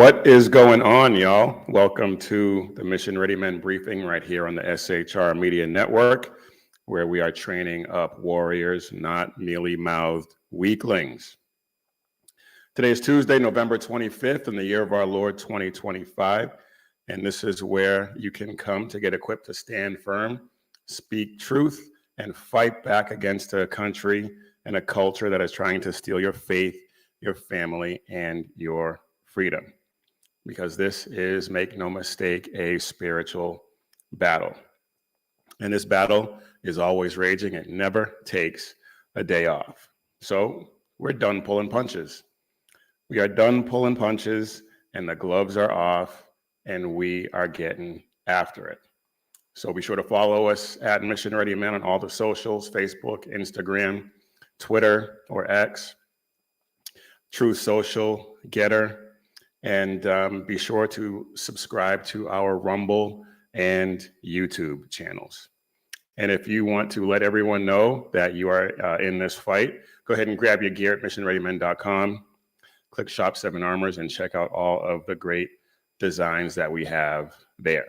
What is going on, y'all? Welcome to the Mission Ready Men briefing right here on the SHR Media Network, where we are training up warriors, not mealy-mouthed weaklings. Today is Tuesday, November 25th, in the year of our Lord 2025, and this is where you can come to get equipped to stand firm, speak truth, and fight back against a country and a culture that is trying to steal your faith, your family, and your freedom. Because this is, make no mistake, a spiritual battle. And this battle is always raging. It never takes a day off. So we're done pulling punches. We are done pulling punches, and the gloves are off, and we are getting after it. So be sure to follow us at Mission Ready Men on all the socials: Facebook, Instagram, Twitter or X, Truth Social, Getter, and be sure to subscribe to our Rumble and YouTube channels. And if you want to let everyone know that you are in this fight, go ahead and grab your gear at missionreadymen.com, click Shop 7 Armors, and check out all of the great designs that we have there.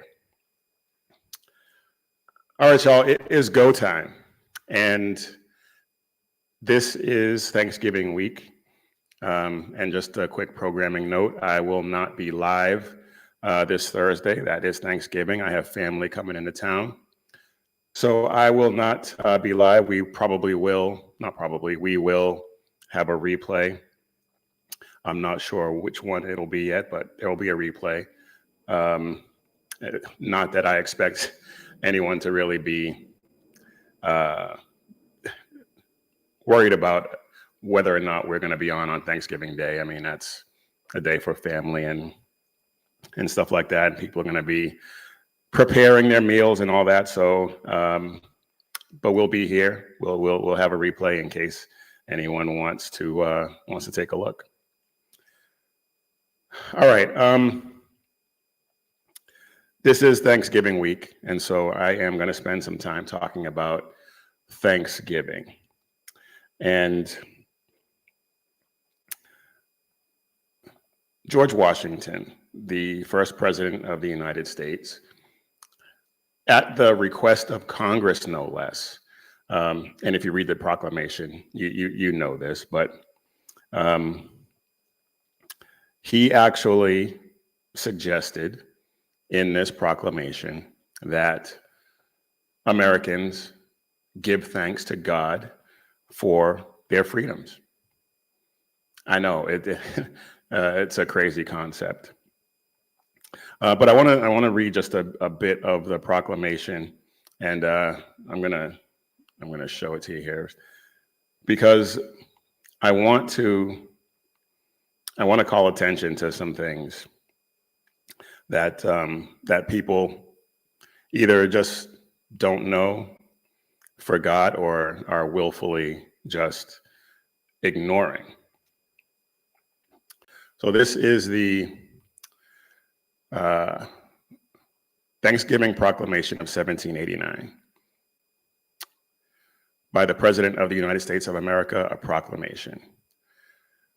All right, y'all, it is go time. And this is Thanksgiving week. And just a quick programming note, I will not be live this Thursday. That is Thanksgiving. I have family coming into town. So I will not be live. We will have a replay. I'm not sure which one it'll be yet, but there will be a replay. Not that I expect anyone to really be worried about whether or not we're going to be on Thanksgiving Day. I mean, that's a day for family and stuff like that. People are going to be preparing their meals and all that. So, but we'll be here. We'll have a replay in case anyone wants to take a look. All right. This is Thanksgiving week, and so I am going to spend some time talking about Thanksgiving. And George Washington, the first president of the United States, at the request of Congress, no less, and if you read the proclamation, you know this, but he actually suggested in this proclamation that Americans give thanks to God for their freedoms. I know it's a crazy concept, but I want to read just a bit of the proclamation, and I'm gonna show it to you here because I want to call attention to some things that people either just don't know, forgot, or are willfully just ignoring. So this is the Thanksgiving Proclamation of 1789. By the President of the United States of America, a proclamation.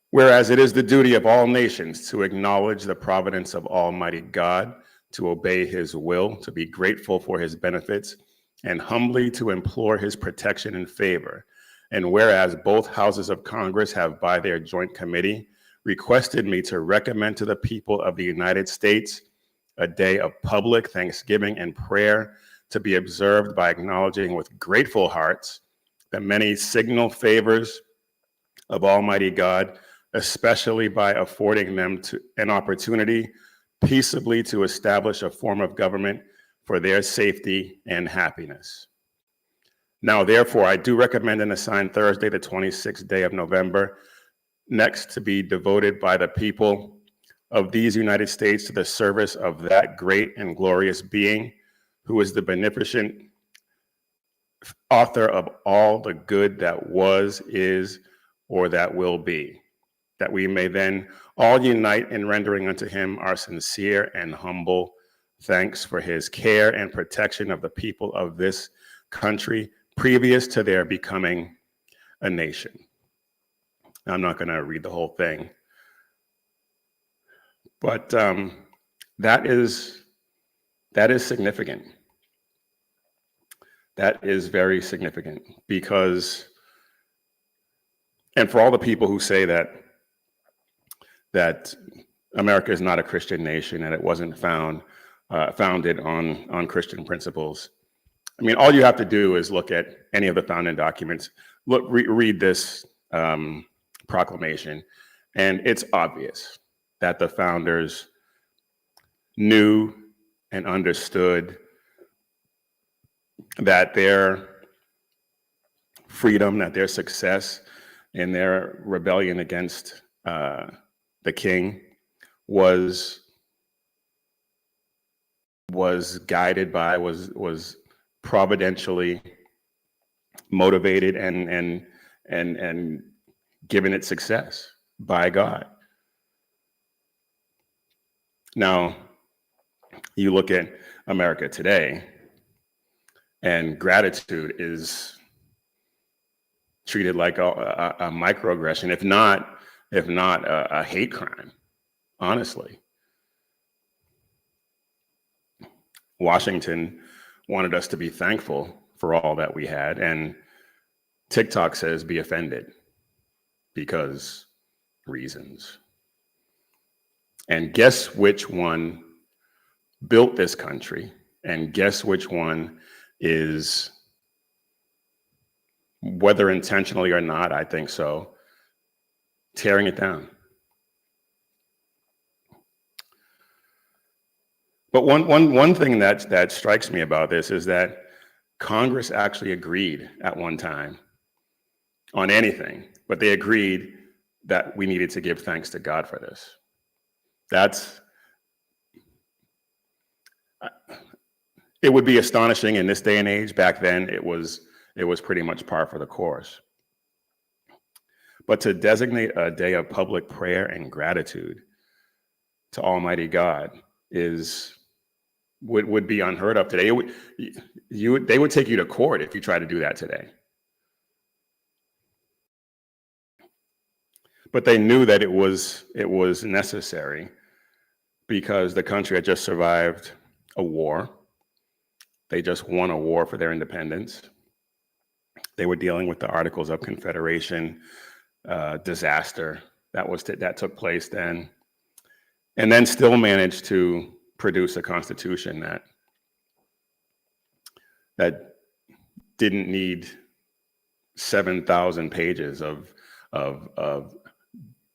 Whereas it is the duty of all nations to acknowledge the providence of Almighty God, to obey his will, to be grateful for his benefits, and humbly to implore his protection and favor. And whereas both houses of Congress have by their joint committee requested me to recommend to the people of the United States a day of public thanksgiving and prayer to be observed by acknowledging with grateful hearts the many signal favors of Almighty God, especially by affording them an opportunity peaceably to establish a form of government for their safety and happiness. Now, therefore, I do recommend and assign Thursday, the 26th day of November, next to be devoted by the people of these United States to the service of that great and glorious being who is the beneficent author of all the good that was, is, or that will be, that we may then all unite in rendering unto him our sincere and humble thanks for his care and protection of the people of this country previous to their becoming a nation. I'm not going to read the whole thing, But that is significant. That is very significant because, and for all the people who say that America is not a Christian nation and it wasn't founded on Christian principles. I mean, all you have to do is look at any of the founding documents, read this proclamation, and it's obvious that the founders knew and understood that their freedom, that their success in their rebellion against the king was guided by, was providentially motivated and given its success by God. Now, you look at America today, and gratitude is treated like a microaggression, if not a hate crime, honestly. Washington wanted us to be thankful for all that we had, and TikTok says be offended because reasons. And guess which one built this country, and guess which one is, whether intentionally or not, I think so, tearing it down. But one thing that strikes me about this is that Congress actually agreed at one time on anything, but they agreed that we needed to give thanks to God for this. It would be astonishing in this day and age. Back then, it was pretty much par for the course. But to designate a day of public prayer and gratitude to Almighty God would be unheard of today. They would take you to court if you try to do that today. But they knew that it was necessary because the country had just survived a war. They just won a war for their independence. They were dealing with the Articles of Confederation disaster that took place then, and then still managed to produce a constitution that didn't need 7,000 pages of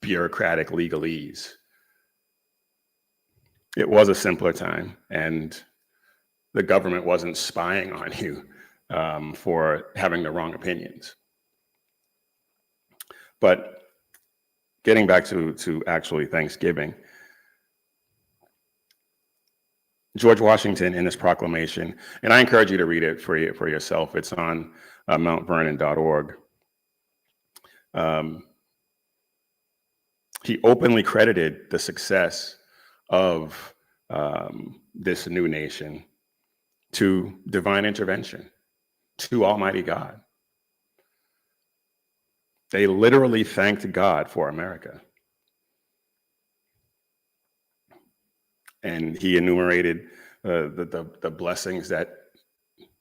bureaucratic legalese. It was a simpler time, and the government wasn't spying on you for having the wrong opinions. But getting back to actually Thanksgiving, George Washington in this proclamation, and I encourage you to read it for yourself. It's on mountvernon.org. He openly credited the success of this new nation to divine intervention, to Almighty God. They literally thanked God for America. And he enumerated the blessings that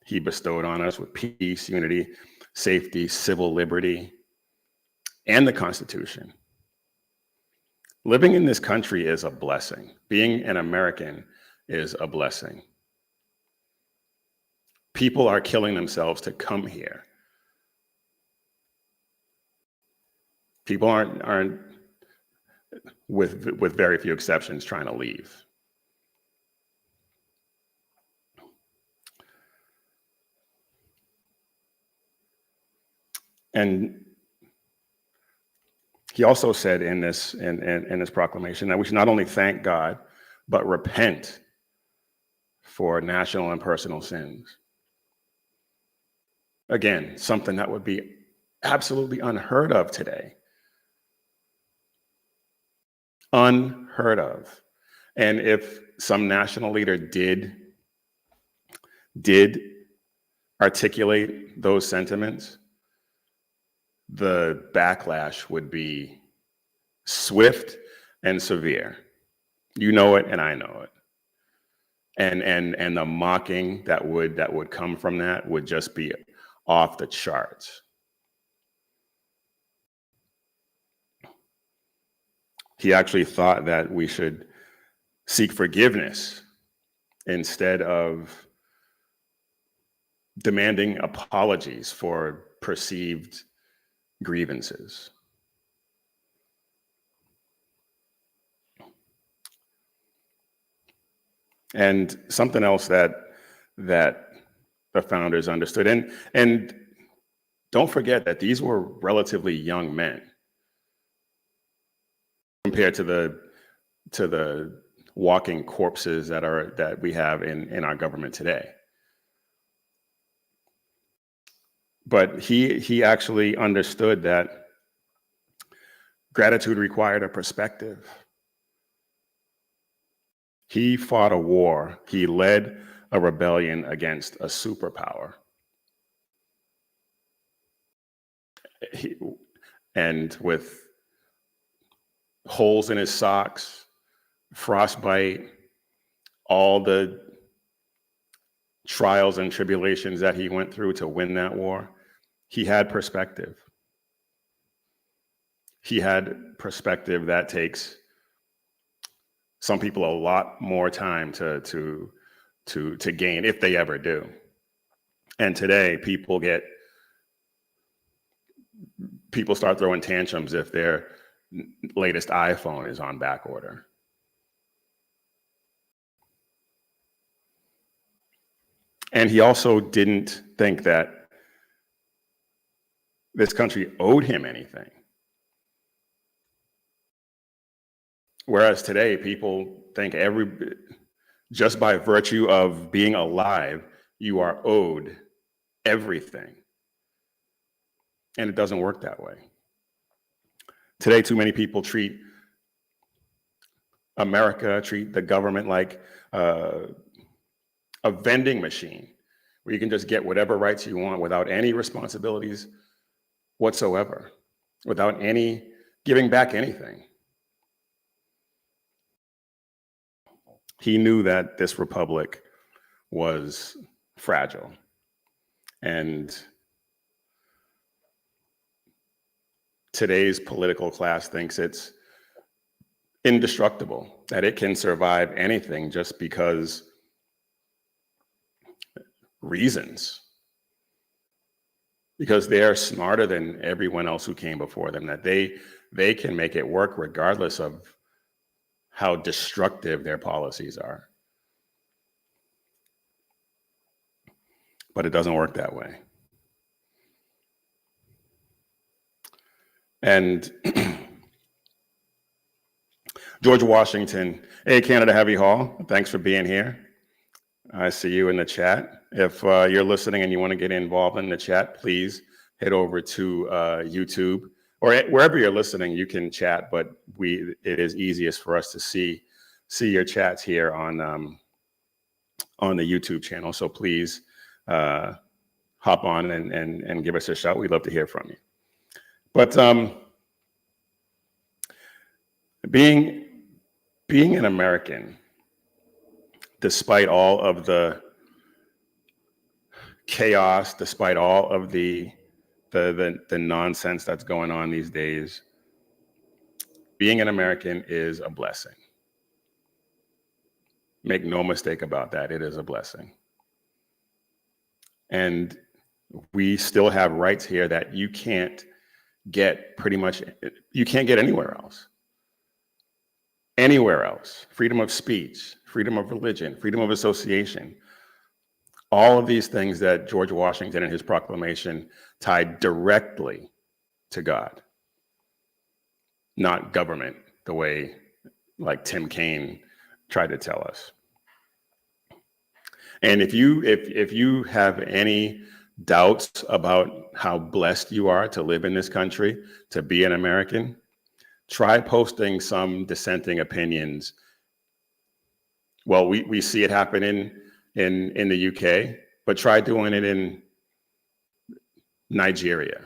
he bestowed on us with peace, unity, safety, civil liberty, and the Constitution. Living in this country is a blessing. Being an American is a blessing. People are killing themselves to come here. People aren't with very few exceptions, trying to leave. And he also said in this proclamation that we should not only thank God, but repent for national and personal sins. Again, something that would be absolutely unheard of today. Unheard of. And if some national leader did articulate those sentiments, the backlash would be swift and severe. You know it, and I know it. And the mocking that would come from that would just be off the charts. He actually thought that we should seek forgiveness instead of demanding apologies for perceived grievances. And something else that the founders understood, and don't forget that these were relatively young men compared to the walking corpses that we have in our government today. But he actually understood that gratitude required a perspective. He fought a war. He led a rebellion against a superpower. And with holes in his socks, frostbite, all the trials and tribulations that he went through to win that war, he had perspective. He had perspective that takes some people a lot more time to gain, if they ever do. And today, people start throwing tantrums if their latest iPhone is on back order. And he also didn't think that this country owed him anything. Whereas today, people think just by virtue of being alive, you are owed everything. And it doesn't work that way. Today, too many people treat the government like a vending machine where you can just get whatever rights you want without any responsibilities whatsoever, without any giving back anything. He knew that this republic was fragile, and today's political class thinks it's indestructible, that it can survive anything just because reasons, because they're smarter than everyone else who came before them, that they can make it work regardless of how destructive their policies are. But it doesn't work that way. And George Washington, hey, Canada Heavy Hall, thanks for being here. I see you in the chat. If you're listening and you want to get involved in the chat, please head over to YouTube, or wherever you're listening, you can chat, but it is easiest for us to see your chats here on the YouTube channel. So please hop on and give us a shout. We'd love to hear from you. But being an American, despite all of the chaos, despite all of the nonsense that's going on these days, being an American is a blessing. Make no mistake about that, it is a blessing. And we still have rights here that you can't get anywhere else. Anywhere else. Freedom of speech, freedom of religion, freedom of association. All of these things that George Washington in his proclamation tied directly to God, not government, the way like Tim Kaine tried to tell us. And if you have any doubts about how blessed you are to live in this country, to be an American, try posting some dissenting opinions. Well, we see it happen in the UK, but try doing it in Nigeria.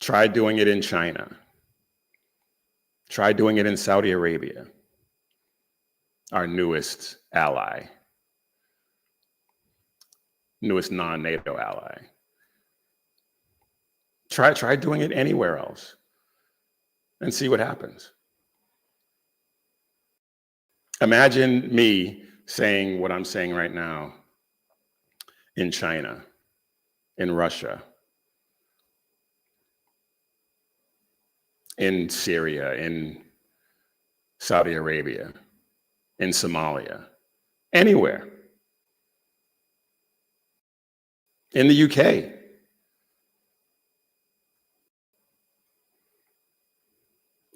Try doing it in China. Try doing it in Saudi Arabia. our newest ally, newest non-NATO ally. Try doing it anywhere else and see what happens. Imagine me saying what I'm saying right now in China, in Russia, in Syria, in Saudi Arabia, in Somalia, anywhere, in the UK.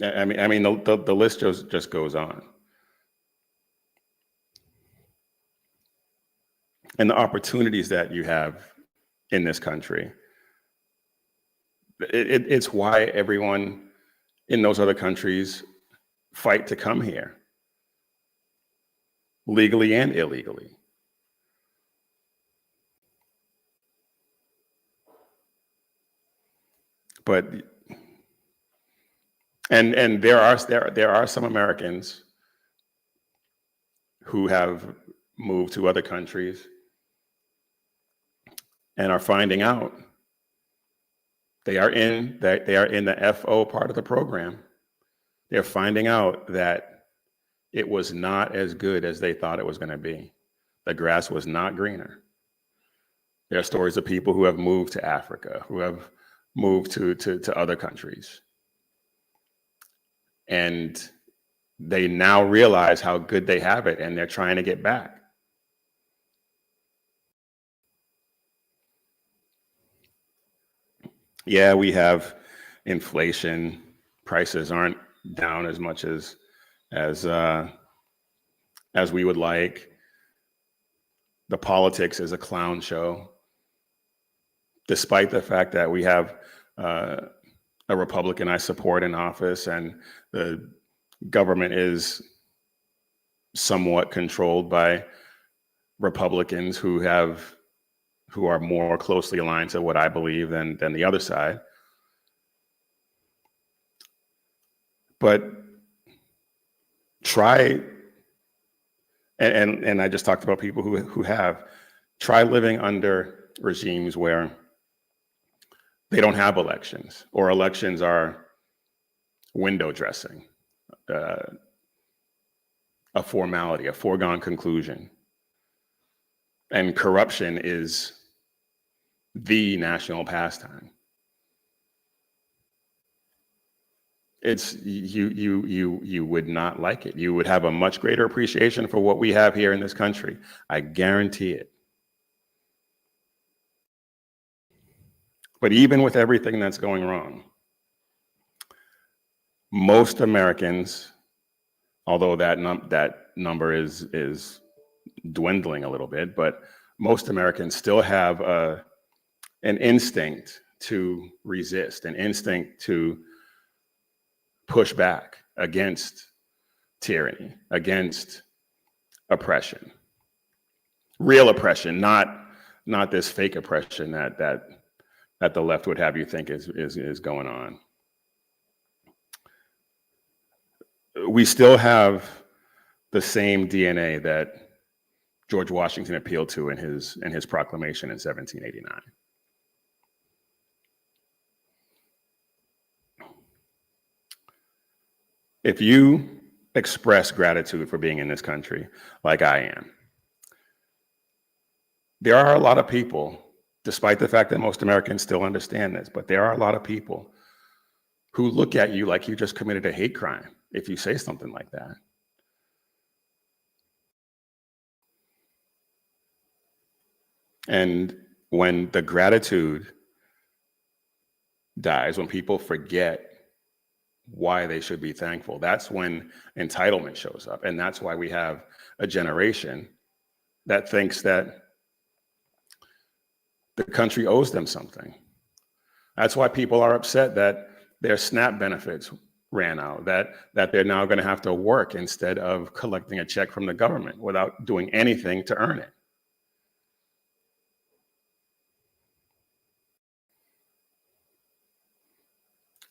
I mean, the list just goes on. And the opportunities that you have in this country, it's why everyone in those other countries fight to come here, legally and illegally. But and there are some Americans who have moved to other countries and are finding out they are in the FO part of the program. They're finding out that it was not as good as they thought it was going to be. The grass was not greener. There are stories of people who have moved to Africa, who have moved to other countries. And they now realize how good they have it, and they're trying to get back. Yeah, we have inflation. Prices aren't down as much as we would like. The politics is a clown show, despite the fact that we have a Republican I support in office, and the government is somewhat controlled by Republicans who are more closely aligned to what I believe than the other side. But try, and I just talked about people who have, try living under regimes where they don't have elections, or elections are window dressing, a formality, a foregone conclusion. And corruption is the national pastime. It's you would not like it. You would have a much greater appreciation for what we have here in this country. I guarantee it. But even with everything that's going wrong, most Americans, although that number is dwindling a little bit, but most Americans still have an instinct to resist, an instinct to push back against tyranny, against oppression, real oppression, not this fake oppression that the left would have you think is going on. We still have the same DNA that George Washington appealed to in his proclamation in 1789. If you express gratitude for being in this country, like I am, there are a lot of people, despite the fact that most Americans still understand this, but there are a lot of people who look at you like you just committed a hate crime if you say something like that. And when the gratitude dies, when people forget why they should be thankful, that's when entitlement shows up. And that's why we have a generation that thinks that the country owes them something. That's why people are upset that their SNAP benefits ran out, that they're now going to have to work instead of collecting a check from the government without doing anything to earn it.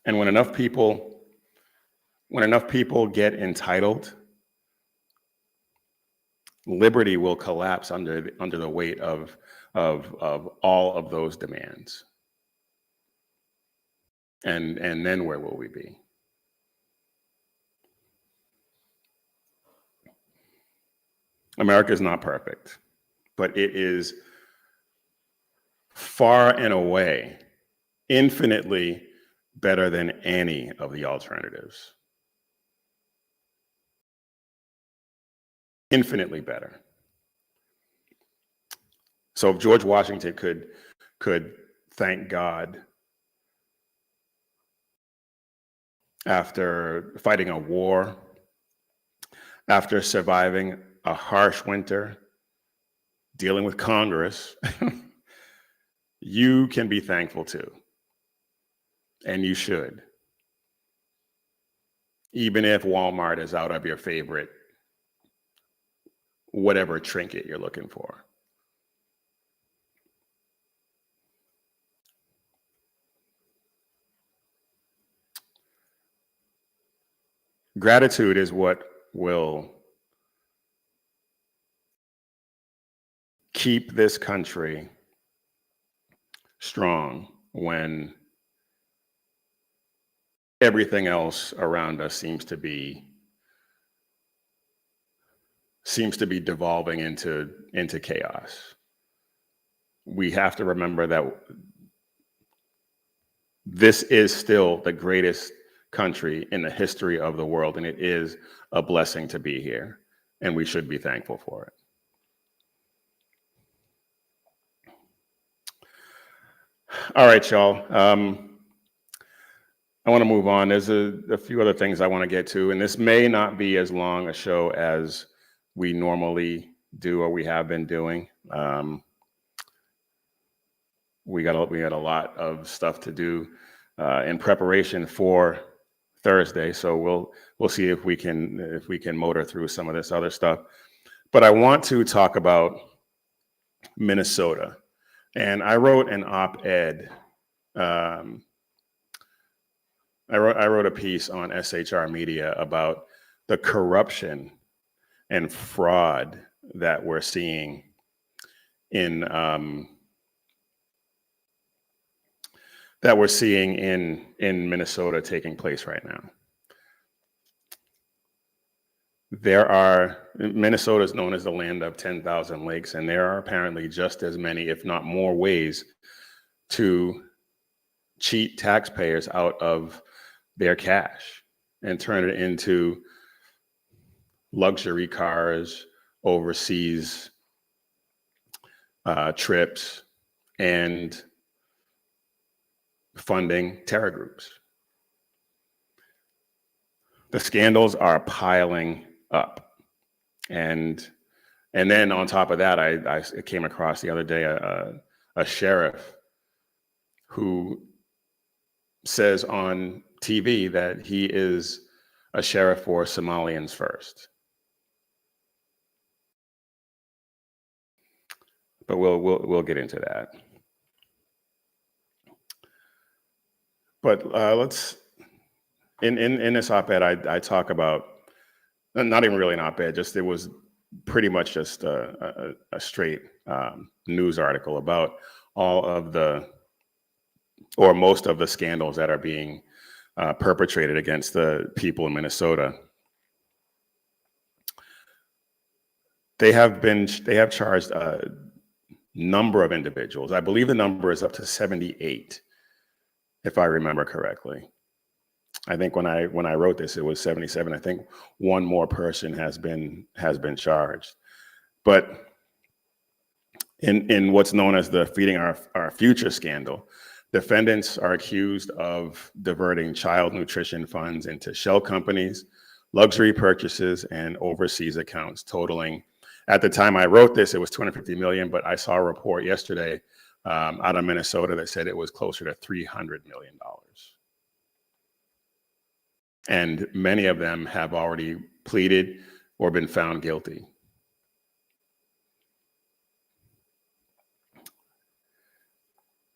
And when enough people get entitled, liberty will collapse under the weight of all of those demands. And then where will we be? America is not perfect, but it is far and away infinitely better than any of the alternatives. Infinitely better. So if George Washington could thank God after fighting a war, after surviving a harsh winter, dealing with Congress, you can be thankful too. And you should. Even if Walmart is out of your favorite, whatever trinket you're looking for. Gratitude is what will keep this country strong when everything else around us seems to be devolving into chaos. We have to remember that this is still the greatest country in the history of the world, and it is a blessing to be here, and we should be thankful for it. All right, y'all. I want to move on. There's a few other things I want to get to, and this may not be as long a show as we normally do or we have been doing. We got a lot of stuff to do in preparation for Thursday, so we'll see if we can motor through some of this other stuff. But I want to talk about Minnesota, and I wrote an op-ed. I wrote a piece on SHR Media about the corruption and fraud that we're seeing in Minnesota taking place right now. Minnesota is known as the land of 10,000 lakes, and there are apparently just as many, if not more, ways to cheat taxpayers out of their cash and turn it into luxury cars, overseas trips, and funding terror groups. The scandals are piling up. And then on top of that, I came across the other day a sheriff who says on TV that he is a sheriff for Somalians first. But we'll get into that. But let's in this op-ed, I talk about, not even really an op-ed, just it was pretty much just a straight news article about all of or most of the scandals that are being perpetrated against the people in Minnesota. They have charged a number of individuals. I believe the number is up to 78, if I remember correctly. I think when I wrote this, it was 77. I think one more person has been charged. But in what's known as the Feeding Our Future scandal, defendants are accused of diverting child nutrition funds into shell companies, luxury purchases, and overseas accounts totaling, at the time I wrote this, it was $250 million, but I saw a report yesterday out of Minnesota that said it was closer to $300 million. And many of them have already pleaded or been found guilty.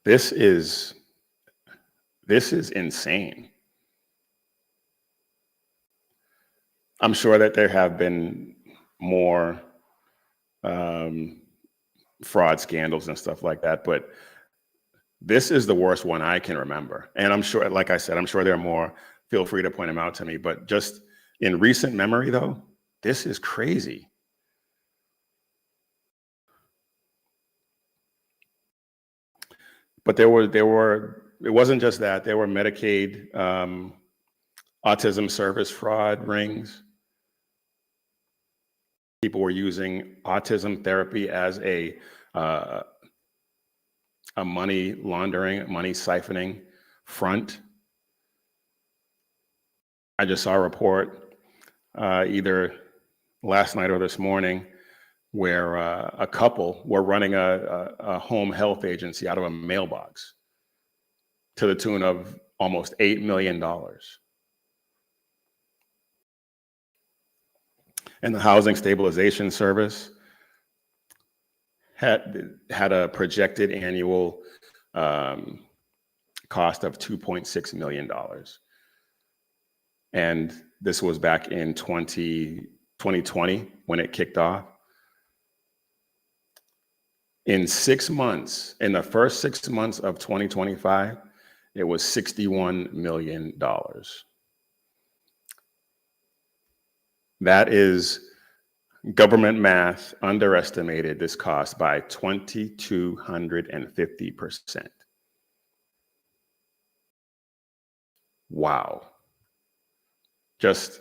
This is insane. I'm sure that there have been more fraud scandals and stuff like that. But this is the worst one I can remember. And I'm sure, like I said, I'm sure there are more. Feel free to point them out to me. But just in recent memory, though, this is crazy. But it wasn't just that. There were Medicaid, autism service fraud rings. People were using autism therapy as a money laundering, money siphoning front. I just saw a report either last night or this morning where a couple were running a home health agency out of a mailbox to the tune of almost $8 million. And the Housing Stabilization Service had a projected annual cost of $2.6 million. And this was back in 2020 when it kicked off. In 6 months, in the first 6 months of 2025, it was $61 million. That is, government math underestimated this cost by 2,250%. Wow. Just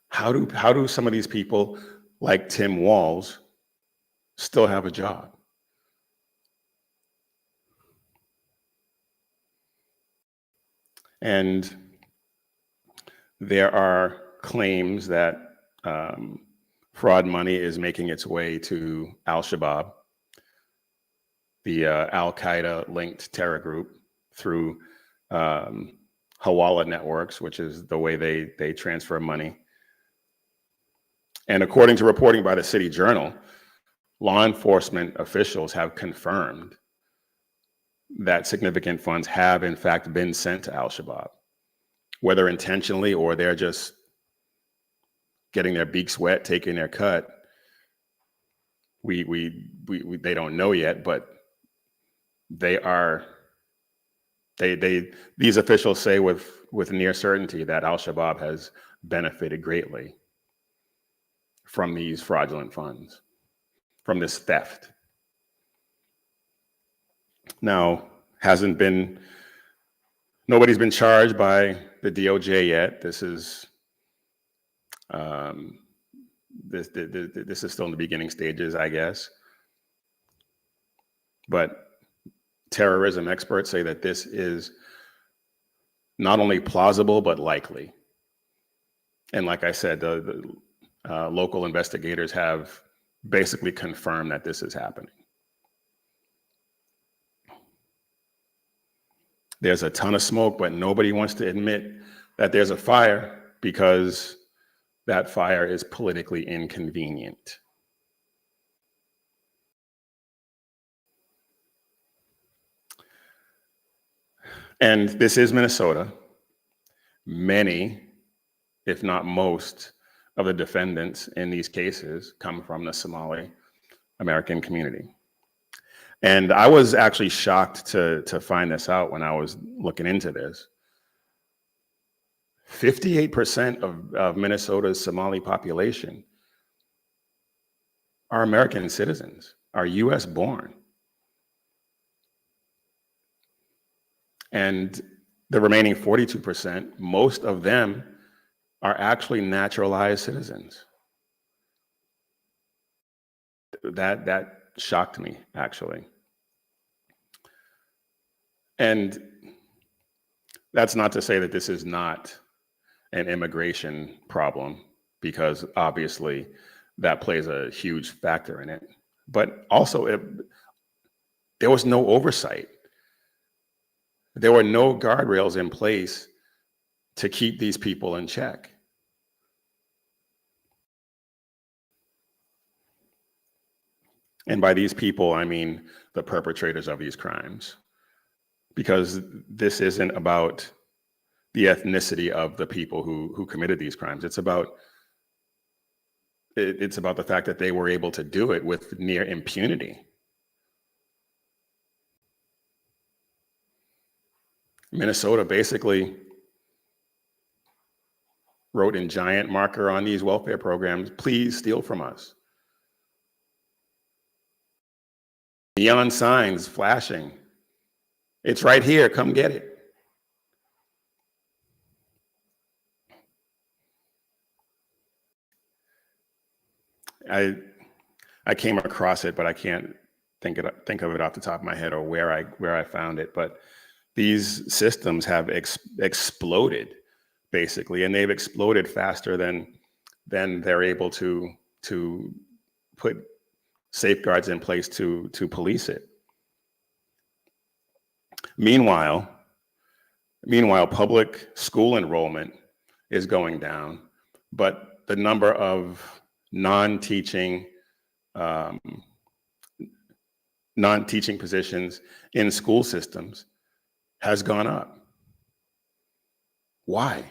how do some of these people like Tim Walz still have a job? And there are claims that fraud money is making its way to Al-Shabaab, the Al-Qaeda linked terror group, through Hawala networks, which is the way they transfer money. And according to reporting by the City Journal, law enforcement officials have confirmed that significant funds have in fact been sent to Al-Shabaab, whether intentionally or they're just getting their beaks wet, taking their cut. They don't know yet, but these officials say with near certainty that Al-Shabaab has benefited greatly from these fraudulent funds, from this theft. Now, nobody's been charged by the DOJ yet. This is still in the beginning stages, I guess. But terrorism experts say that this is not only plausible, but likely. And like I said, the local investigators have basically confirmed that this is happening. There's a ton of smoke, but nobody wants to admit that there's a fire because that fire is politically inconvenient. And this is Minnesota. Many, if not most, of the defendants in these cases come from the Somali American community. And I was actually shocked to find this out when I was looking into this. 58% of Minnesota's Somali population are American citizens, are US born. And the remaining 42%, most of them are actually naturalized citizens. That shocked me, actually. And that's not to say that this is not an immigration problem, because obviously that plays a huge factor in it. But also, there was no oversight. There were no guardrails in place to keep these people in check. And by these people, I mean the perpetrators of these crimes. Because this isn't about the ethnicity of the people who committed these crimes. It's about the fact that they were able to do it with near impunity. Minnesota basically wrote in giant marker on these welfare programs, please steal from us. Neon signs flashing. It's right here, come get it. I came across it, but I can't think of it off the top of my head or where I found it. But these systems have exploded, basically, and they've exploded faster than they're able to put safeguards in place to police it. Meanwhile, public school enrollment is going down, but the number of non-teaching positions in school systems has gone up. Why?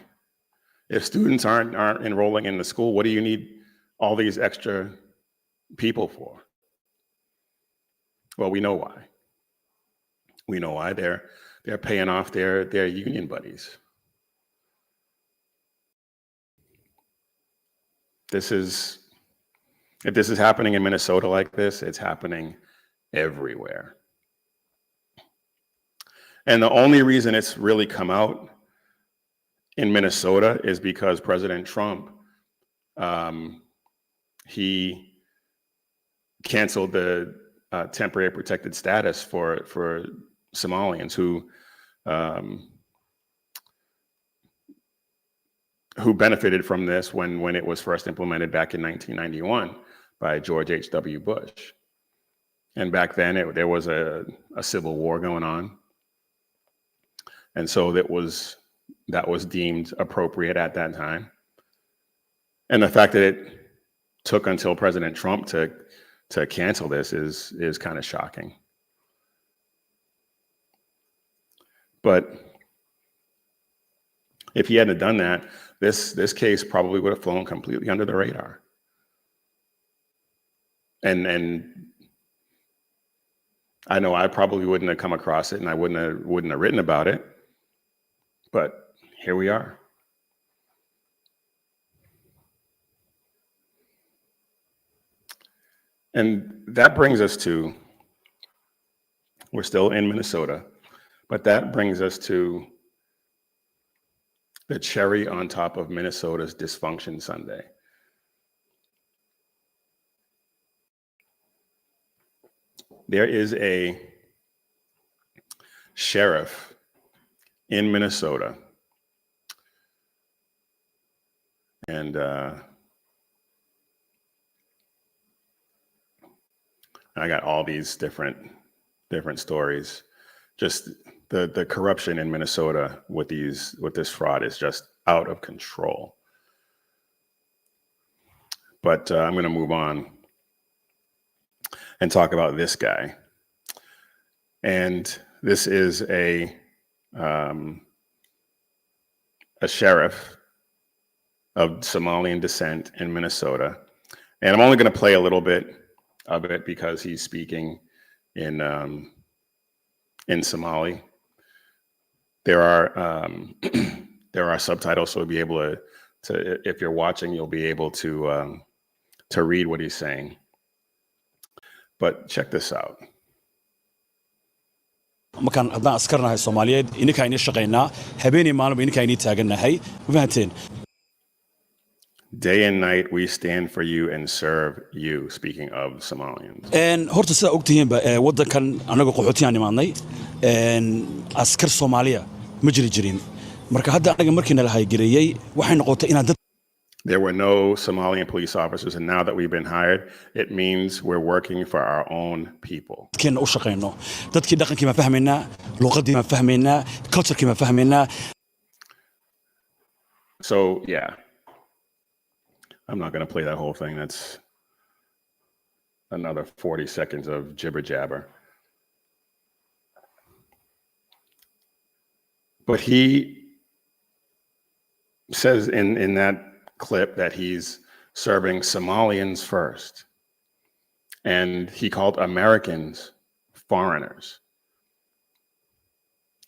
If students aren't enrolling in the school, what do you need all these extra people for? Well, we know why. We know why. They're paying off their union buddies. If this is happening in Minnesota like this, it's happening everywhere. And the only reason it's really come out in Minnesota is because President Trump, he canceled the temporary protected status for Somalians who benefited from this when it was first implemented back in 1991 by George H.W. Bush. And back then there was a civil war going on. And so that was deemed appropriate at that time. And the fact that it took until President Trump to cancel this is kind of shocking. But if he hadn't done that, this case probably would have flown completely under the radar. And I know I probably wouldn't have come across it, and I wouldn't have written about it. But here we are. And that brings us to, we're still in Minnesota, but that brings us to the cherry on top of Minnesota's dysfunction Sunday. There is a sheriff in Minnesota, and I got all these different stories. Just the corruption in Minnesota with this fraud is just out of control. But I'm going to move on and talk about this guy. And this is a sheriff of Somalian descent in Minnesota. And I'm only going to play a little bit of it because he's speaking in Somali. There are subtitles, so you'll be able to if you're watching, you'll be able to read what he's saying. But check this out. markaan haddaan askarnahay Soomaaliyeed ininka ayna shaqeynaa habeenii maalmo ininka ayna taaganahay ma fahanteen. Day and night we stand for you and serve you, speaking of Somalians. Horta sida ogtihiinba wadankan anaga qaxootiyan imaanay askar Soomaaliya ma jirin marka hadda anaga markii nala haygareeyay waxay noqotay inaan dad There were no Somalian police officers, and now that we've been hired, it means we're working for our own people. كنا أشقينا dadkii dhaqankii ma fahmayna luqadii ma fahmayna culture-kii ma fahmayna. So yeah, I'm not going to play that whole thing. That's another 40 seconds of jibber jabber. But he says in that clip that he's serving Somalians first, and he called Americans foreigners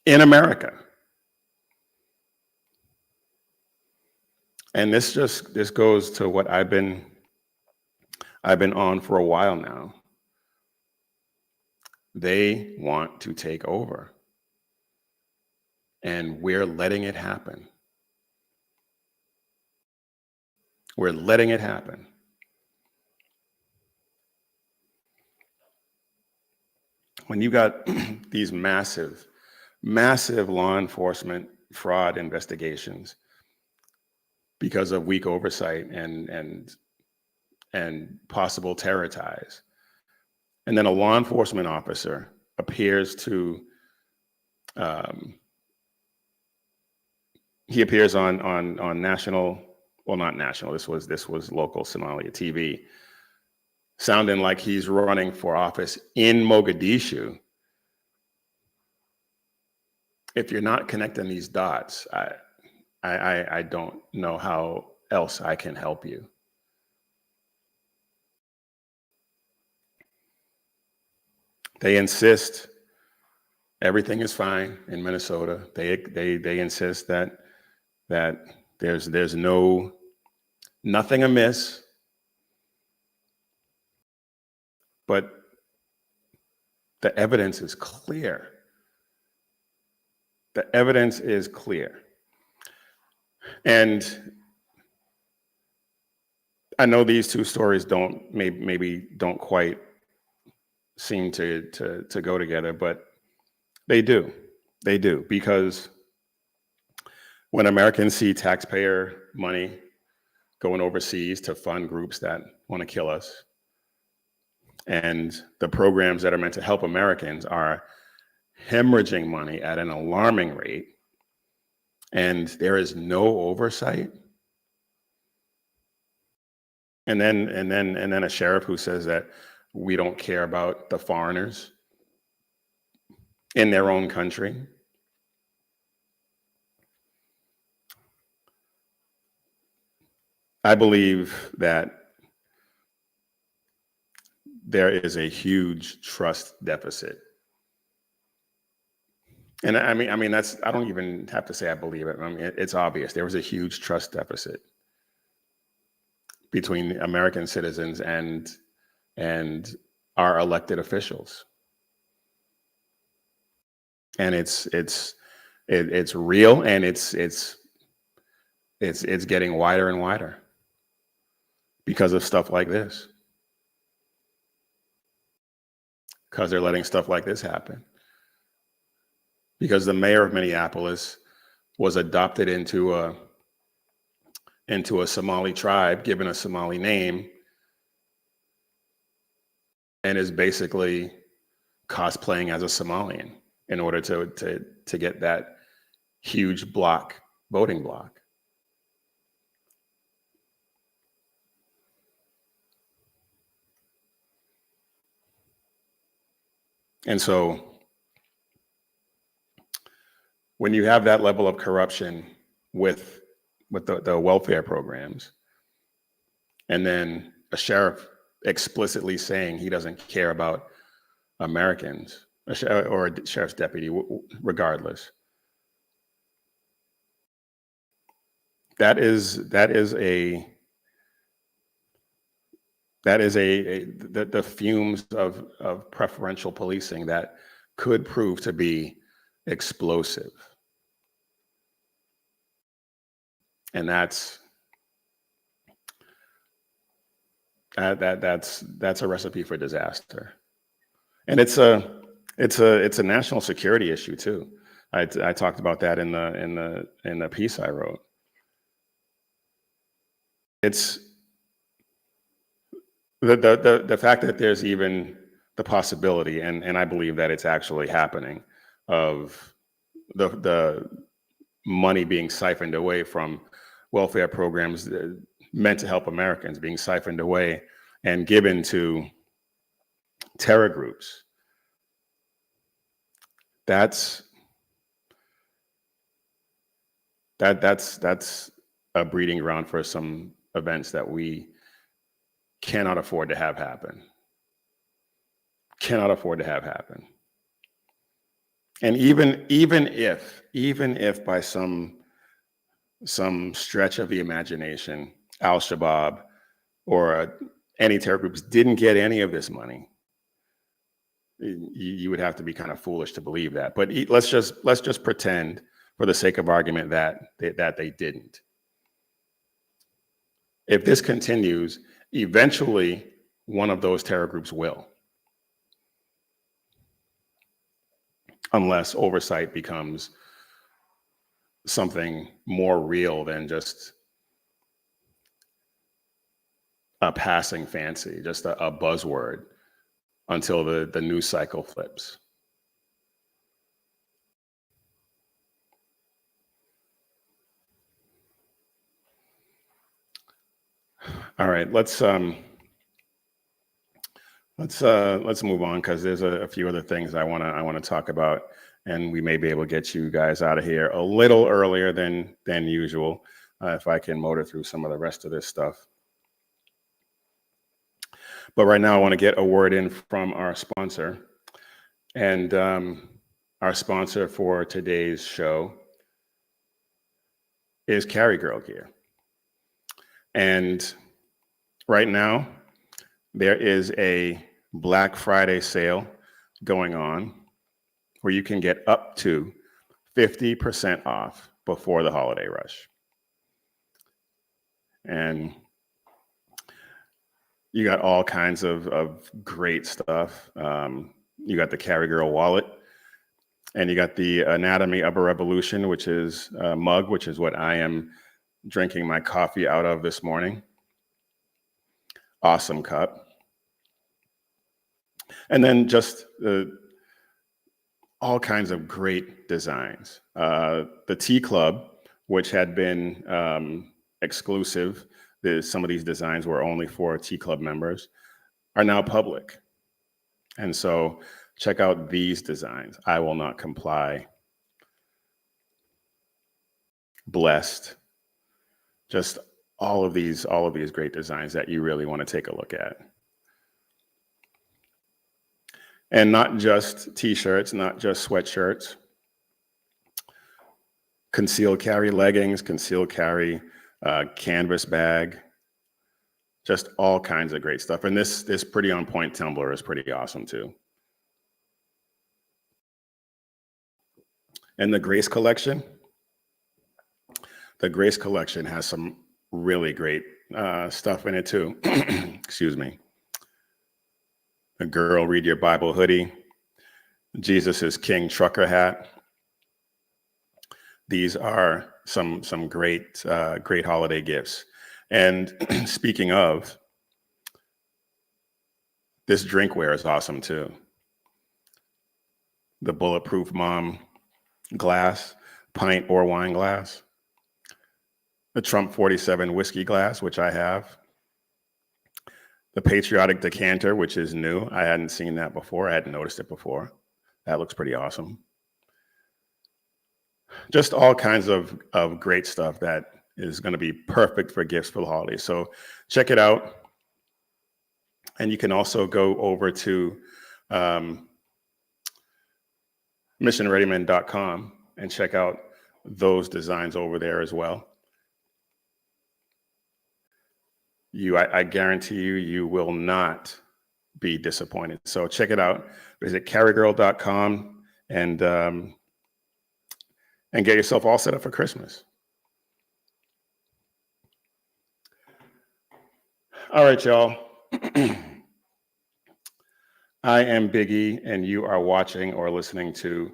in America. And this goes to what I've been on for a while now. They want to take over, and we're letting it happen. We're letting it happen. When you got these massive law enforcement fraud investigations because of weak oversight and possible terror ties, and then a law enforcement officer appears to he appears on national, well, not national, this was local Somalia TV, sounding like he's running for office in Mogadishu. If you're not connecting these dots, I don't know how else I can help you. They insist everything is fine in Minnesota. They insist that there's nothing amiss, but the evidence is clear. The evidence is clear. And I know these two stories maybe don't quite seem to go together, but they do, because when Americans see taxpayer money going overseas to fund groups that want to kill us, and the programs that are meant to help Americans are hemorrhaging money at an alarming rate, and there is no oversight, and then a sheriff who says that we don't care about the foreigners in their own country. I believe that there is a huge trust deficit. And I mean, that's, I don't even have to say I believe it. I mean, it's obvious. There was a huge trust deficit between American citizens and our elected officials. And it's real, and it's getting wider and wider because of stuff like this. Because they're letting stuff like this happen. Because the mayor of Minneapolis was adopted into a Somali tribe, given a Somali name, and is basically cosplaying as a Somalian in order to get that huge voting block. And so when you have that level of corruption with the welfare programs, and then a sheriff explicitly saying he doesn't care about Americans, or a sheriff's deputy, regardless, that is the fumes of preferential policing that could prove to be explosive. And that's a recipe for disaster. And it's a national security issue too. I talked about that in the piece I wrote. It's the fact that there's even the possibility, and I believe that it's actually happening, of the money being siphoned away from welfare programs meant to help Americans, being siphoned away and given to terror groups. That's a breeding ground for some events that we cannot afford to have happen. Cannot afford to have happen. And even if by some stretch of the imagination, Al-Shabaab or any terror groups didn't get any of this money, you would have to be kind of foolish to believe that. But let's just pretend, for the sake of argument, that they didn't. If this continues, eventually one of those terror groups will, unless oversight becomes something more real than just a passing fancy, just a buzzword, until the news cycle flips. All right, let's move on, because there's a few other things I want to talk about, and we may be able to get you guys out of here a little earlier than usual, if I can motor through some of the rest of this stuff. But right now, I want to get a word in from our sponsor, and our sponsor for today's show is Carry Girl Gear. And right now, there is a Black Friday sale going on where you can get up to 50% off before the holiday rush. And you got all kinds of great stuff. You got the Carry Girl wallet, and you got the Anatomy of a Revolution, which is a mug, which is what I am drinking my coffee out of this morning. Awesome cup. And then just all kinds of great designs. The Tea Club, which had been exclusive, some of these designs were only for Tea Club members, are now public. And so check out these designs. I Will Not Comply. Blessed. Just all of these great designs that you really want to take a look at. And not just t-shirts, not just sweatshirts. Concealed carry leggings, concealed carry canvas bag, just all kinds of great stuff. And this Pretty On Point tumbler is pretty awesome too. And the Grace Collection has some really great stuff in it too. Excuse me. A Girl Read Your Bible hoodie, Jesus is King trucker hat. These are some great holiday gifts. And speaking of, this drinkware is awesome too. The Bulletproof Mom glass, pint or wine glass. The Trump 47 whiskey glass, which I have. The Patriotic decanter, which is new. I hadn't seen that before. I hadn't noticed it before. That looks pretty awesome. Just all kinds of great stuff that is going to be perfect for gifts for the holidays. So check it out. And you can also go over to missionreadymen.com and check out those designs over there as well. I guarantee you will not be disappointed. So check it out. Visit carrygirl.com and get yourself all set up for Christmas. All right, y'all. I am Biggie, and you are watching or listening to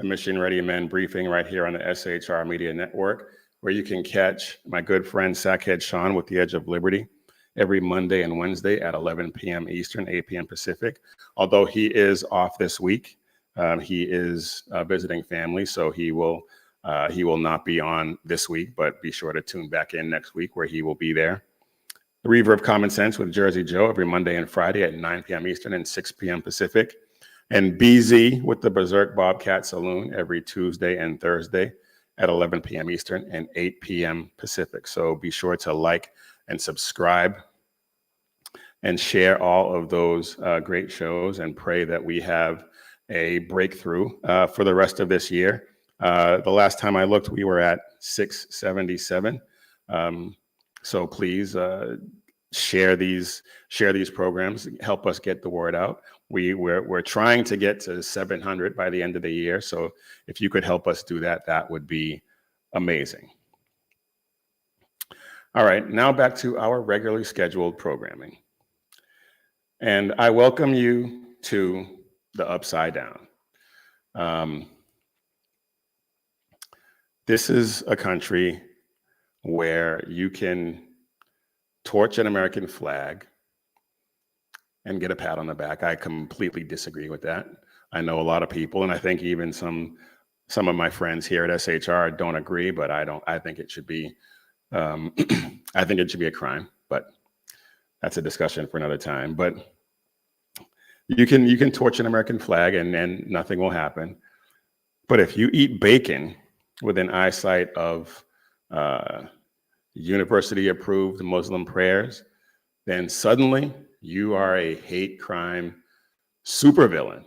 a Mission Ready Men briefing right here on the SHR Media Network, where you can catch my good friend Sackhead Sean with The Edge of Liberty every Monday and Wednesday at 11 p.m. Eastern, 8 p.m. Pacific. Although he is off this week, he is visiting family, so he will not be on this week, but be sure to tune back in next week where he will be there. The Reaver of Common Sense with Jersey Joe every Monday and Friday at 9 p.m. Eastern and 6 p.m. Pacific. And BZ with the Berserk Bobcat Saloon every Tuesday and Thursday at 11 p.m. Eastern and 8 p.m. Pacific. So be sure to like and subscribe and share all of those great shows, and pray that we have a breakthrough for the rest of this year. The last time I looked, we were at 677. So please share these programs, help us get the word out. We're trying to get to 700 by the end of the year. So if you could help us do that, that would be amazing. All right, now back to our regularly scheduled programming. And I welcome you to the Upside Down. This is a country where you can torch an American flag and get a pat on the back. I completely disagree with that. I know a lot of people, and I think even some of my friends here at SHR don't agree, but I think it should be, I think it should be a crime, but that's a discussion for another time. But you can torch an American flag and nothing will happen. But if you eat bacon within eyesight of university-approved Muslim prayers, then suddenly you are a hate crime supervillain.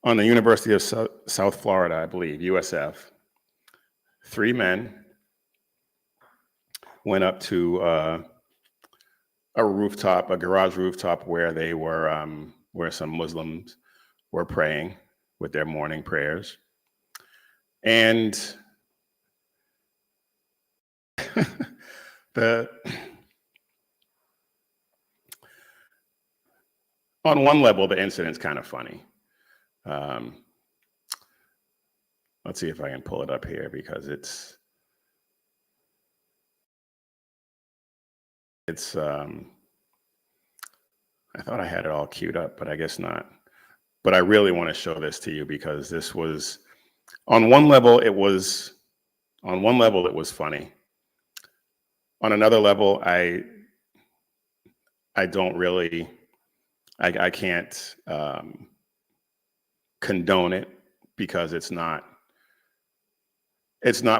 On the University of South Florida, I believe, USF, 3 men went up to a rooftop, a garage rooftop, where they were, where some Muslims were praying with their morning prayers. And on one level, the incident's kind of funny. Let's see if I can pull it up here, because it's I thought I had it all queued up, but I guess not. But I really want to show this to you, because this was, on one level it was funny. On another level, I don't really, I can't condone it, because it's not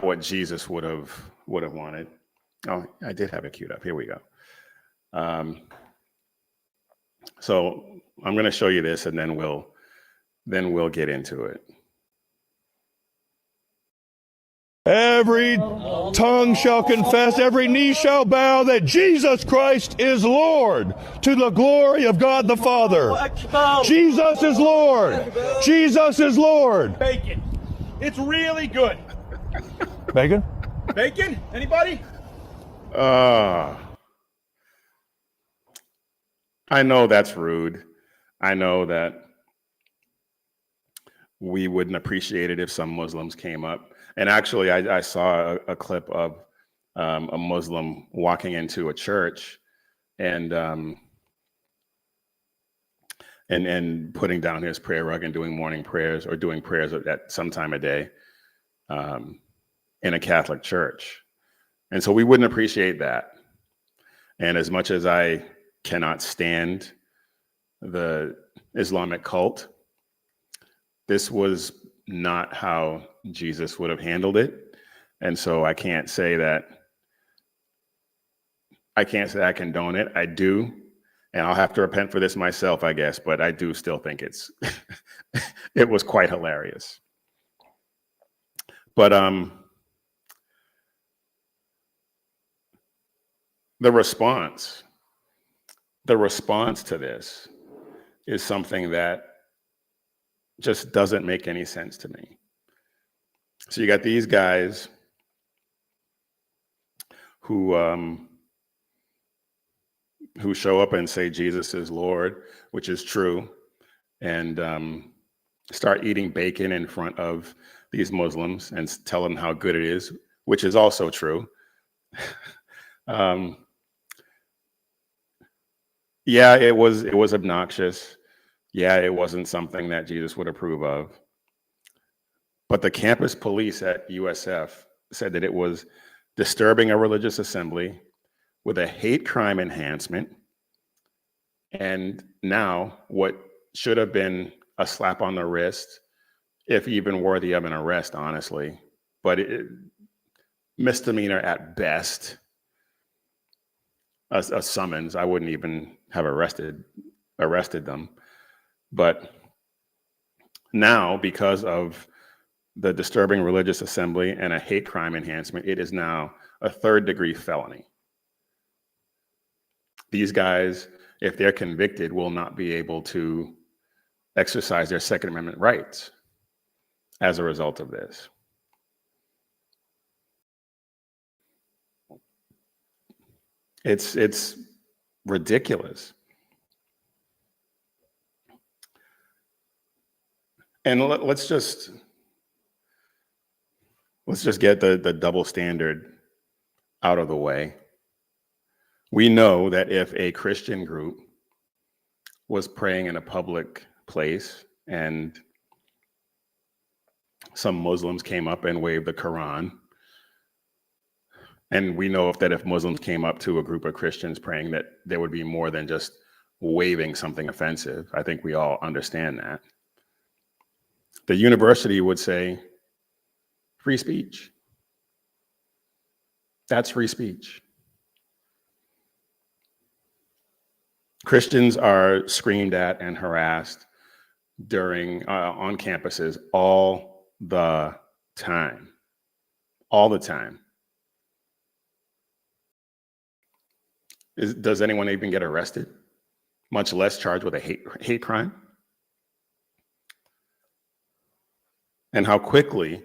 what Jesus would have wanted. Oh, I did have it queued up. Here we go. So I'm going to show you this, and then we'll get into it. Every tongue shall confess, every knee shall bow that Jesus Christ is Lord, to the glory of God the Father. Jesus is Lord. Jesus is Lord. Bacon. It's really good. Bacon? Bacon? Anybody? I know that's rude. I know that we wouldn't appreciate it if some Muslims came up. And actually, I saw a clip of a Muslim walking into a church and putting down his prayer rug and doing morning prayers, or doing prayers at some time of day in a Catholic church. And so we wouldn't appreciate that. And as much as I cannot stand the Islamic cult, this was not how Jesus would have handled it. And so I can't say I condone it. I do, and I'll have to repent for this myself, I guess, but I do still think it was quite hilarious. But the response to this is something that just doesn't make any sense to me. So you got these guys who show up and say Jesus is Lord, which is true, and start eating bacon in front of these Muslims and tell them how good it is, which is also true. Yeah, it was obnoxious. Yeah, it wasn't something that Jesus would approve of. But the campus police at USF said that it was disturbing a religious assembly with a hate crime enhancement. And now what should have been a slap on the wrist if even worthy of an arrest, honestly. But misdemeanor at best. A summons. I wouldn't even have arrested them. But now, because of the disturbing religious assembly and a hate crime enhancement, it is now a third-degree felony. These guys, if they're convicted, will not be able to exercise their Second Amendment rights as a result of this. It's ridiculous. And let's just get the double standard out of the way. We know that if a Christian group was praying in a public place and some Muslims came up and waved the Quran, and we know that if Muslims came up to a group of Christians praying, that there would be more than just waving something offensive. I think we all understand that. The university would say, free speech. That's free speech. Christians are screamed at and harassed on campuses all the time. All the time. Does anyone even get arrested? Much less charged with a hate crime? And how quickly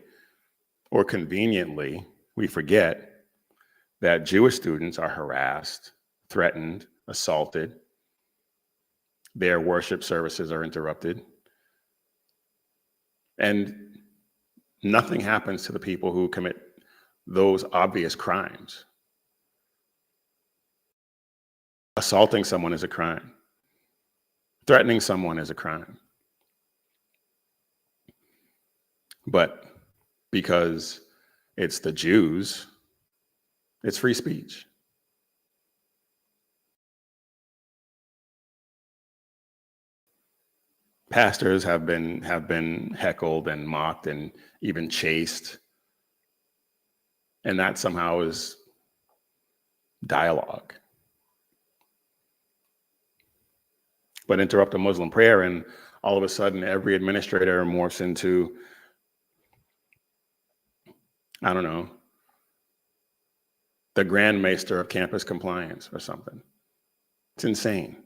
or conveniently we forget that Jewish students are harassed, threatened, assaulted. Their worship services are interrupted. And nothing happens to the people who commit those obvious crimes. Assaulting someone is a crime. Threatening someone is a crime. But because it's the Jews, it's free speech. Pastors have been heckled and mocked and even chased. And that somehow is dialogue. But interrupt a Muslim prayer, and all of a sudden every administrator morphs into, I don't know, the Grand Maester of campus compliance or something. It's insane.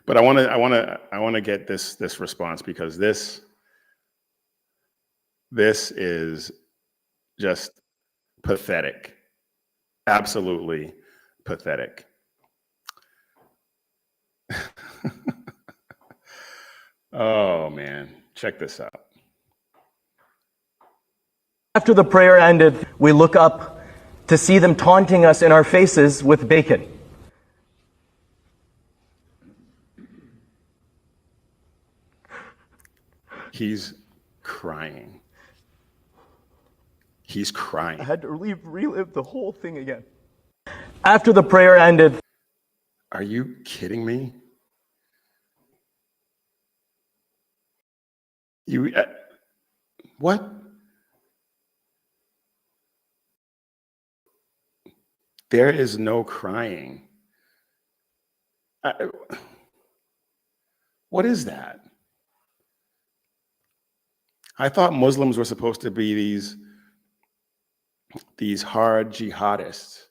But I want to get this response, because this is just pathetic. Absolutely pathetic. Oh man, check this out. After the prayer ended, we look up to see them taunting us in our faces with bacon. He's crying. He's crying. I had to relive the whole thing again. After the prayer ended. Are you kidding me? What? There is no crying. What is that? I thought Muslims were supposed to be these hard jihadists.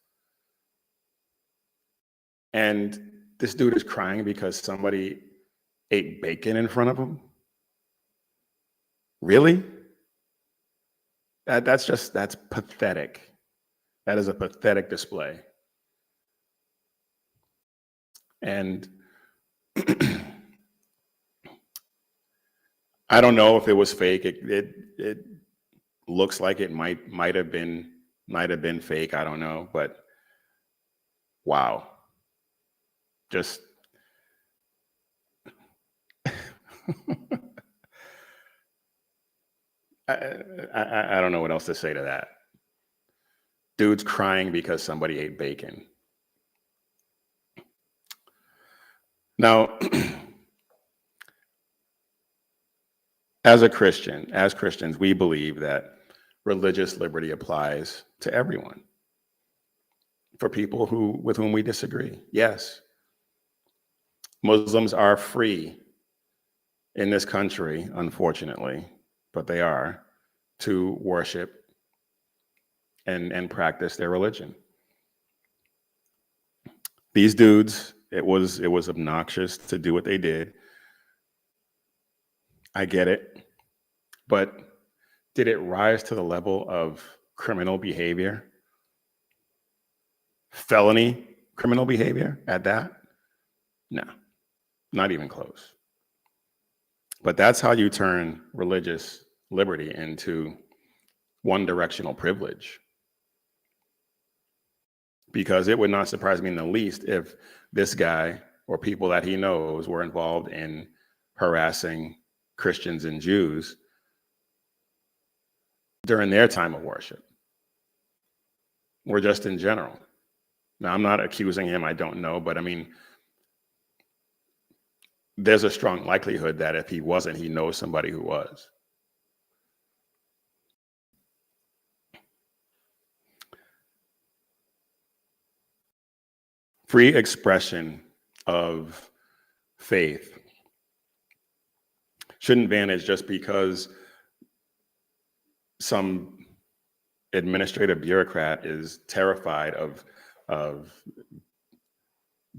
And this dude is crying because somebody ate bacon in front of him? Really? That's pathetic. That is a pathetic display. And I don't know if it was fake. It looks like it might have been fake. I don't know, but wow. Just I don't know what else to say to that. Dude's crying because somebody ate bacon. Now, As Christians, we believe that religious liberty applies to everyone. For people with whom we disagree, yes. Muslims are free in this country, unfortunately, but they are, to worship and practice their religion. These dudes, it was obnoxious to do what they did. I get it. But did it rise to the level of criminal behavior? Felony criminal behavior at that? No, not even close. But that's how you turn religious liberty into one-directional privilege. Because it would not surprise me in the least if this guy or people that he knows were involved in harassing Christians and Jews during their time of worship, or just in general. Now, I'm not accusing him, I don't know, but I mean, there's a strong likelihood that if he wasn't, he knows somebody who was. Free expression of faith shouldn't vanish just because some administrative bureaucrat is terrified of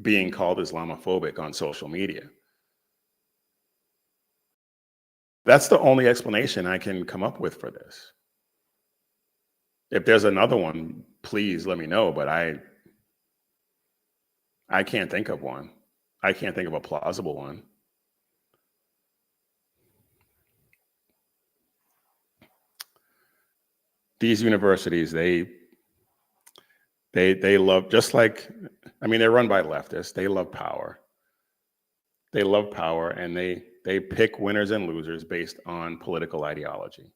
being called Islamophobic on social media. That's the only explanation I can come up with for this. If there's another one, please let me know, but I can't think of one. I can't think of a plausible one. These universities, they love, just like, I mean, they're run by leftists. They love power. They love power, and they pick winners and losers based on political ideology.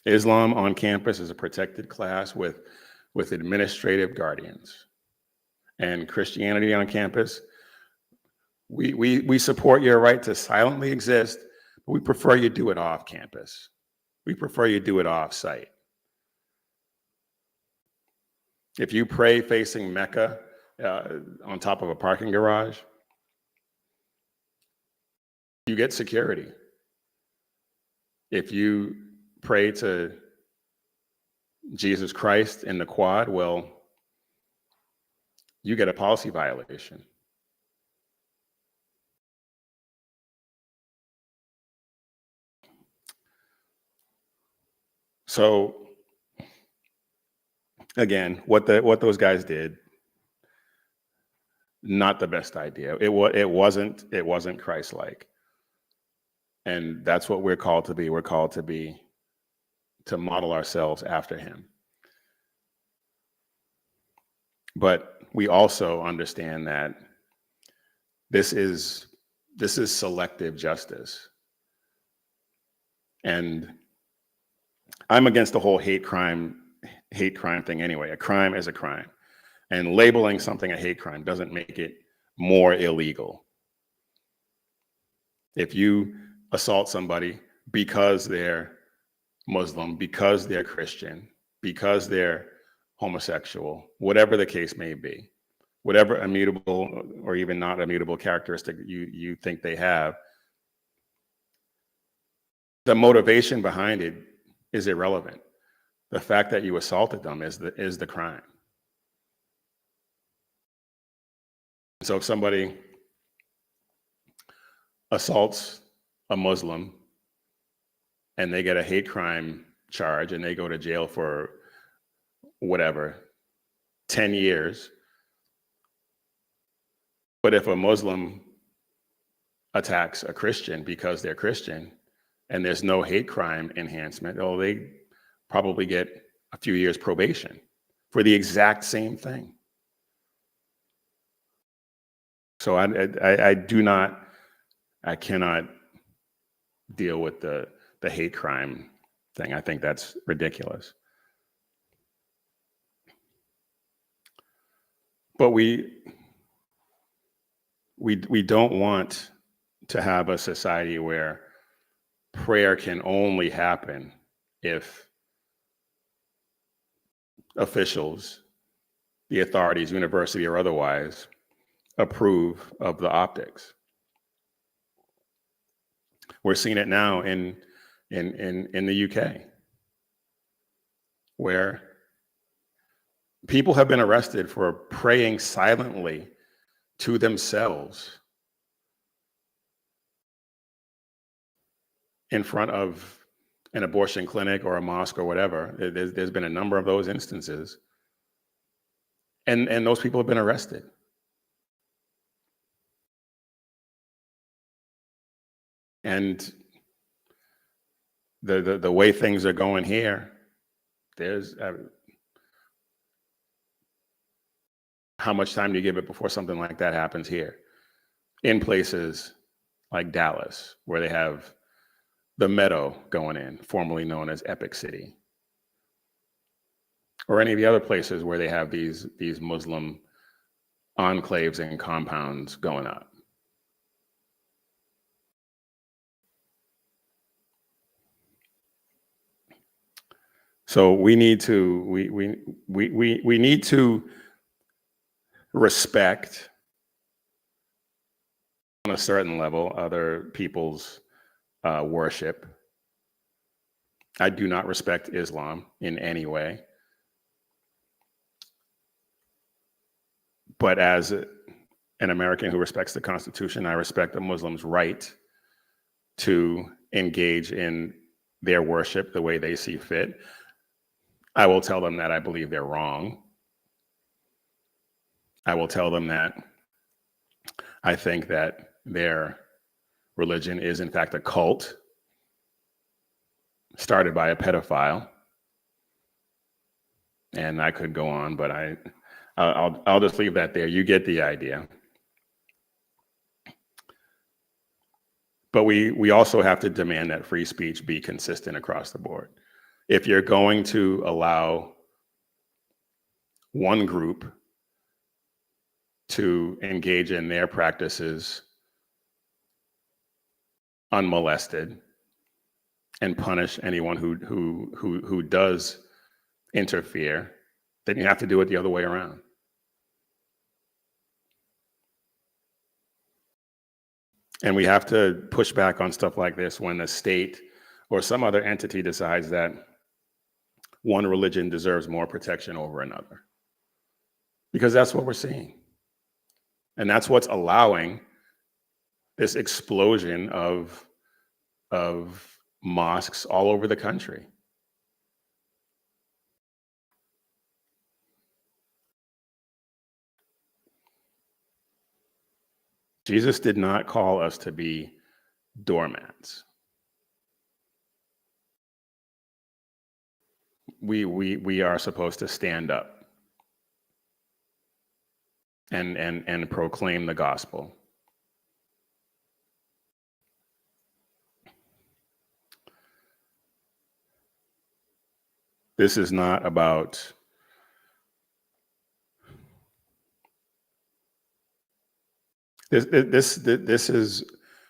Islam on campus is a protected class with administrative guardians. And Christianity on campus, we support your right to silently exist, but we prefer you do it off campus. We prefer you do it off site. If you pray facing Mecca on top of a parking garage, you get security. If you pray to Jesus Christ in the quad, well, you get a policy violation. So again, what those guys did, not the best idea. It wasn't Christ-like. And that's what we're called to be. We're called to model ourselves after him. But we also understand that this is selective justice. And I'm against the whole hate crime thing anyway. A crime is a crime. And labeling something a hate crime doesn't make it more illegal. If you assault somebody because they're Muslim, because they're Christian, because they're homosexual, whatever the case may be, whatever immutable or even not immutable characteristic you think they have, the motivation behind it is irrelevant. The fact that you assaulted them is the crime. So if somebody assaults a Muslim and they get a hate crime charge and they go to jail for whatever, 10 years. But if a Muslim attacks a Christian because they're Christian and there's no hate crime enhancement, oh, they probably get a few years probation for the exact same thing. So I cannot deal with the hate crime thing. I think that's ridiculous. But we don't want to have a society where prayer can only happen if officials, the authorities, university or otherwise, approve of the optics. We're seeing it now in the UK, where people have been arrested for praying silently to themselves in front of an abortion clinic or a mosque or whatever. There's been a number of those instances, and those people have been arrested. And the way things are going here, there's how much time do you give it before something like that happens here? In places like Dallas, where they have the Meadow going in, formerly known as Epic City, or any of the other places where they have these Muslim enclaves and compounds going up. So we need to we need to respect on a certain level other people's worship. I do not respect Islam in any way. But as an American who respects the Constitution, I respect a Muslim's right to engage in their worship the way they see fit. I will tell them that I believe they're wrong. I will tell them that I think that their religion is in fact a cult started by a pedophile. And I could go on, but I'll just leave that there. You get the idea. But we also have to demand that free speech be consistent across the board. If you're going to allow one group to engage in their practices unmolested and punish anyone who does interfere, then you have to do it the other way around. And we have to push back on stuff like this when the state or some other entity decides that one religion deserves more protection over another. Because that's what we're seeing. And that's what's allowing this explosion of mosques all over the country. Jesus did not call us to be doormats. We are supposed to stand up and proclaim the gospel. This is not about this is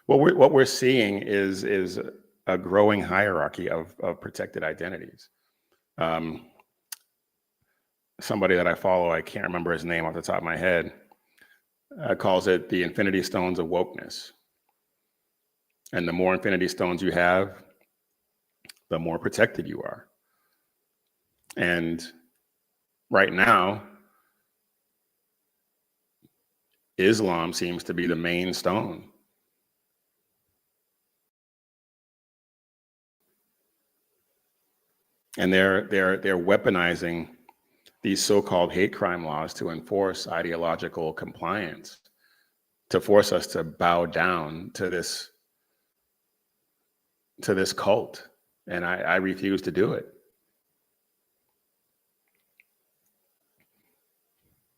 what we're seeing is a growing hierarchy of protected identities. Somebody that I follow, I can't remember his name off the top of my head, calls it the infinity stones of wokeness. And the more infinity stones you have, the more protected you are. And right now, Islam seems to be the main stone. And they're weaponizing these so-called hate crime laws to enforce ideological compliance, to force us to bow down to this cult. And I refuse to do it.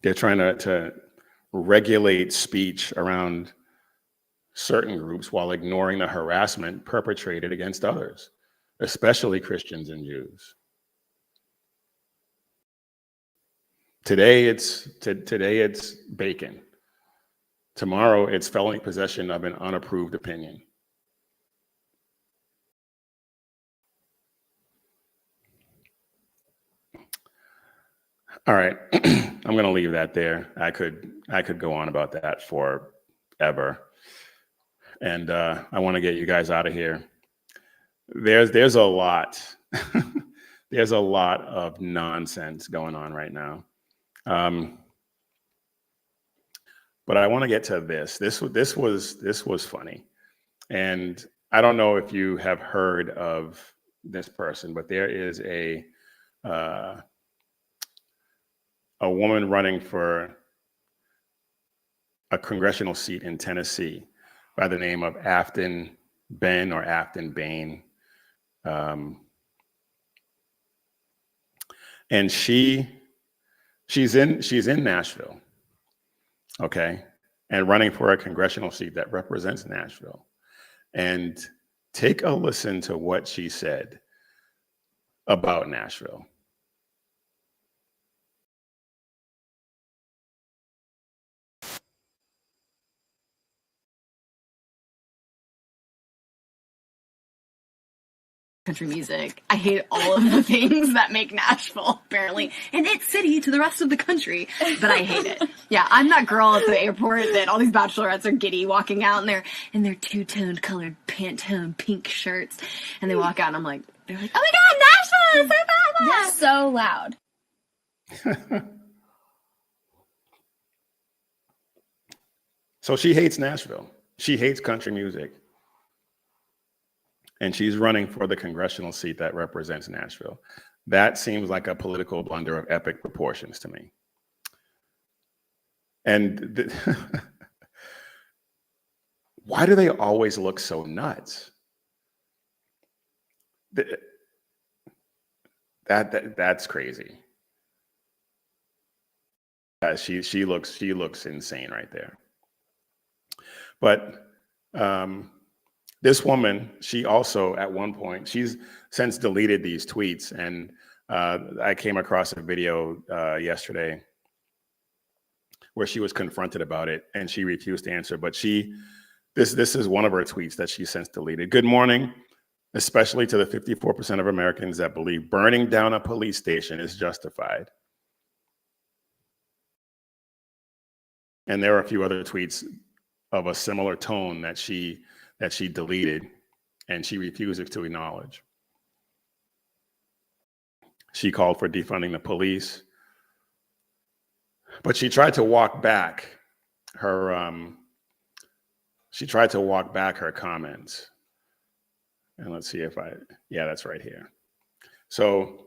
They're trying to regulate speech around certain groups while ignoring the harassment perpetrated against others, especially Christians and Jews. Today it's bacon. Tomorrow, it's felony possession of an unapproved opinion. All right, I'm going to leave that there. I could go on about that forever, and I want to get you guys out of here. There's a lot, there's a lot of nonsense going on right now, but I want to get to this. This was funny, and I don't know if you have heard of this person, but there is a woman running for a congressional seat in Tennessee by the name of Afton Ben or Afton Bain. And she's in Nashville, okay, and running for a congressional seat that represents Nashville. And take a listen to what she said about Nashville. Country music. I hate all of the things that make Nashville, apparently, and its city to the rest of the country, but I hate it. Yeah, I'm that girl at the airport that all these bachelorettes are giddy walking out in their two-toned colored Pantone pink shirts, and they walk out and they're like, oh my God, Nashville is so bad. They're so loud. So she hates Nashville. She hates country music. And she's running for the congressional seat that represents Nashville. That seems like a political blunder of epic proportions to me. And why do they always look so nuts? That's crazy. She looks insane right there. But this woman, she also at one point, she's since deleted these tweets, and I came across a video yesterday where she was confronted about it and she refused to answer. But this is one of her tweets that she since deleted. Good morning, especially to the 54% of Americans that believe burning down a police station is justified. And there are a few other tweets of a similar tone that she deleted and she refuses to acknowledge. She called for defunding the police, but she tried to walk back her comments. And let's see if yeah, that's right here. So,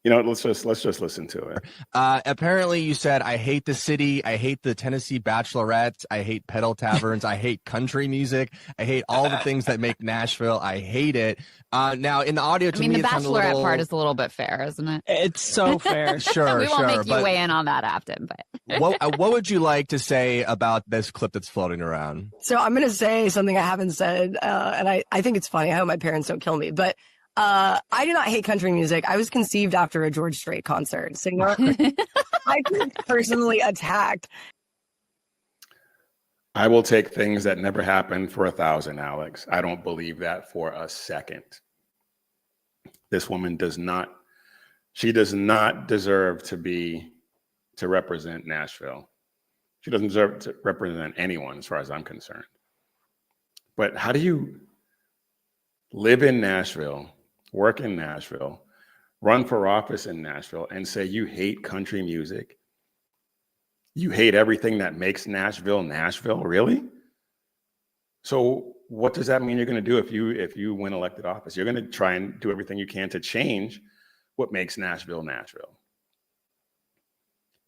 let's just listen to it. Apparently you said, I hate the city. I hate the Tennessee bachelorettes. I hate pedal taverns. I hate country music. I hate all the things that make Nashville. I hate it. Now in the audio, to me, the bachelorette part is a little bit fair, isn't it? It's so fair. Sure, we won't make you weigh in on that, Afton. But what would you like to say about this clip that's floating around? So I'm going to say something I haven't said, and I think it's funny. I hope my parents don't kill me, but I do not hate country music. I was conceived after a George Strait concert. So I feel personally attacked. I will take things that never happened for 1,000, Alex. I don't believe that for a second. This woman does not deserve to represent Nashville. She doesn't deserve to represent anyone as far as I'm concerned. But how do you live in Nashville, work in Nashville, run for office in Nashville, and say you hate country music? You hate everything that makes Nashville, Nashville, really? So what does that mean you're going to do if you win elected office? You're going to try and do everything you can to change what makes Nashville, Nashville.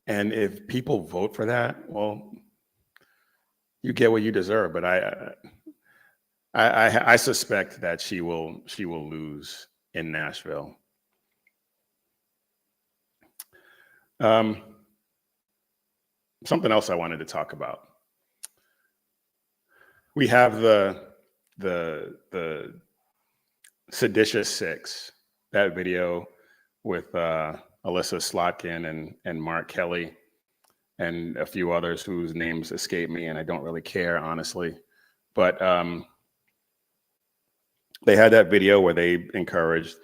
And if people vote for that, well, you get what you deserve. But I suspect that she will lose in Nashville. Something else I wanted to talk about. We have the Seditious Six, that video with Alyssa Slotkin and Mark Kelly. and a few others whose names escape me, and I don't really care, honestly. But they had that video where they encouraged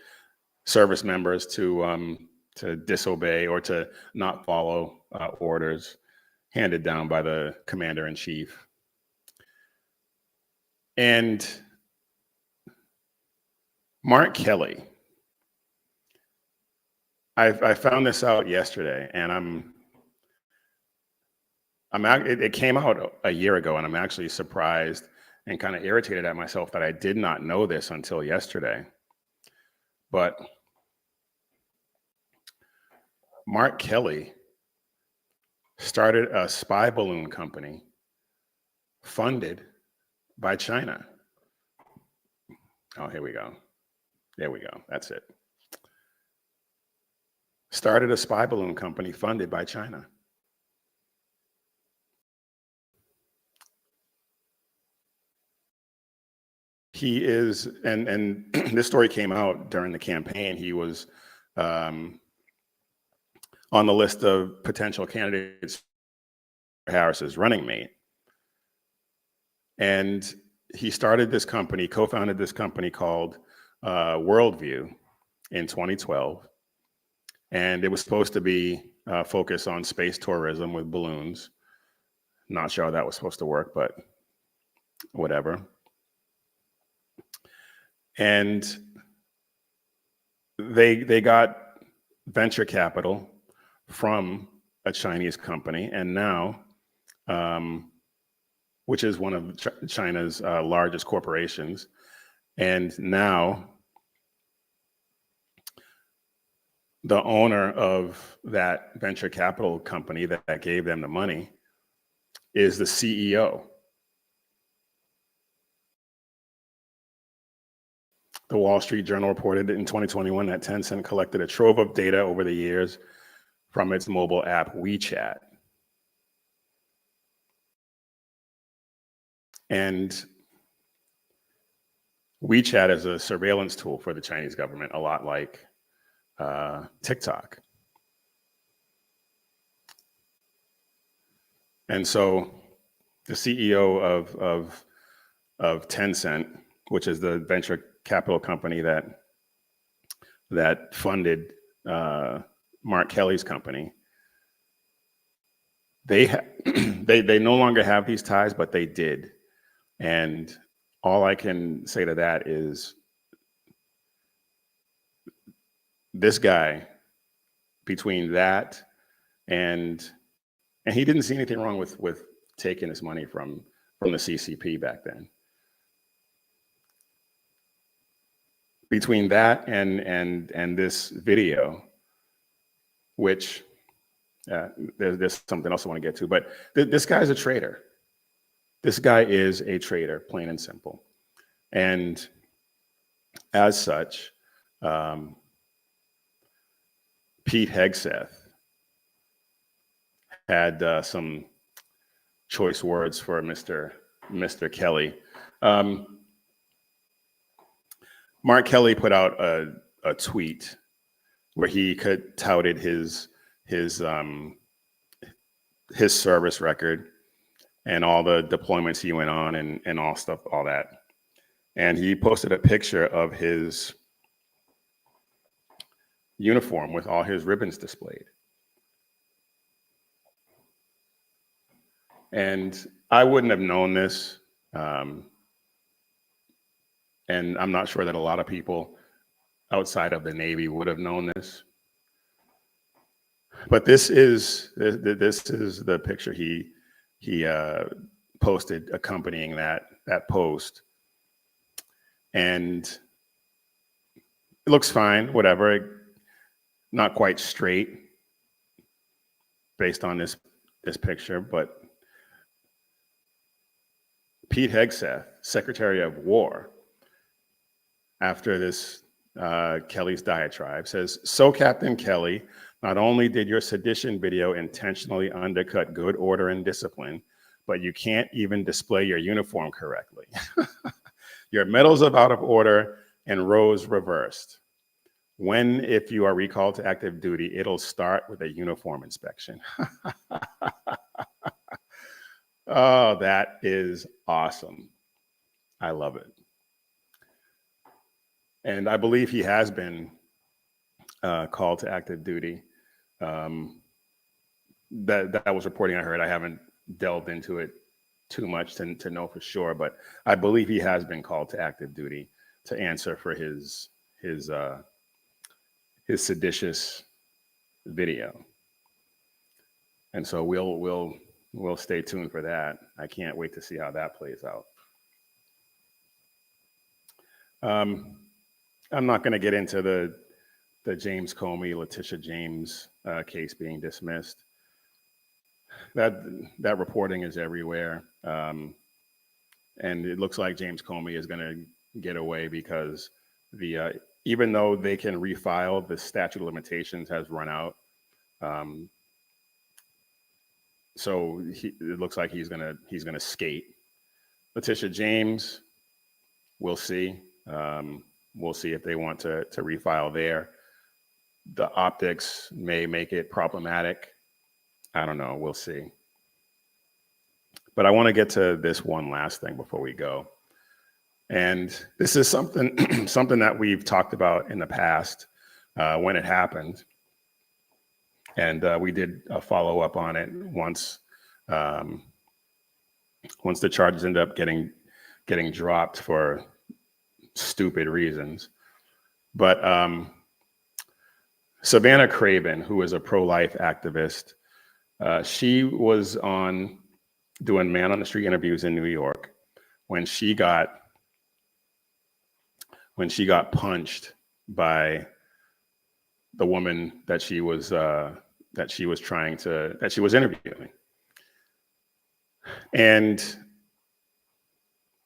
service members to disobey or to not follow orders handed down by the commander-in-chief. And Mark Kelly, I found this out yesterday, and it came out a year ago, and I'm actually surprised and kind of irritated at myself that I did not know this until yesterday. But Mark Kelly started a spy balloon company funded by China. Oh, here we go. There we go. That's it. Started a spy balloon company funded by China. He is, and this story came out during the campaign. He was on the list of potential candidates for Harris's running mate. And he started this company, co-founded this company called Worldview in 2012. And it was supposed to be focused on space tourism with balloons. Not sure how that was supposed to work, but whatever. And they got venture capital from a Chinese company, and now, which is one of China's largest corporations, and now the owner of that venture capital company that gave them the money is the CEO. The Wall Street Journal reported in 2021 that Tencent collected a trove of data over the years from its mobile app WeChat. And WeChat is a surveillance tool for the Chinese government, a lot like TikTok. And so the CEO of Tencent, which is the venture capital company that funded Mark Kelly's company, they no longer have these ties, but they did. And all I can say to that is this guy, between that and he didn't see anything wrong with taking his money from the CCP back then. Between that and this video, which there's something else I want to get to, but this guy's a traitor. This guy is a traitor, plain and simple. And as such, Pete Hegseth had some choice words for Mr. Kelly. Mark Kelly put out a tweet where he touted his service record and all the deployments he went on and all that. And he posted a picture of his uniform with all his ribbons displayed. And I wouldn't have known this. And I'm not sure that a lot of people outside of the Navy would have known this. But this is the picture he posted accompanying that post. And it looks fine, whatever. Not quite straight based on this picture, but Pete Hegseth, Secretary of War, after this Kelly's diatribe, says, "So Captain Kelly, not only did your sedition video intentionally undercut good order and discipline, but you can't even display your uniform correctly. Your medals are out of order and rows reversed. When, if you are recalled to active duty, it'll start with a uniform inspection." Oh, that is awesome. I love it. And I believe he has been called to active duty. That was reporting I heard. I haven't delved into it too much to know for sure, but I believe he has been called to active duty to answer for his seditious video. And so we'll stay tuned for that. I can't wait to see how that plays out. I'm not going to get into the James Comey, Letitia James case being dismissed. That reporting is everywhere, and it looks like James Comey is going to get away because even though they can refile, the statute of limitations has run out. So it looks like he's gonna skate. Letitia James, we'll see. We'll see if they want to refile there. The optics may make it problematic. I don't know. We'll see. But I want to get to this one last thing before we go. And this is something that we've talked about in the past when it happened. And we did a follow-up on it once the charges ended up getting dropped for stupid reasons. But Savannah Craven, who is a pro-life activist, she was doing man on the street interviews in New York when she got punched by the woman that she was interviewing. And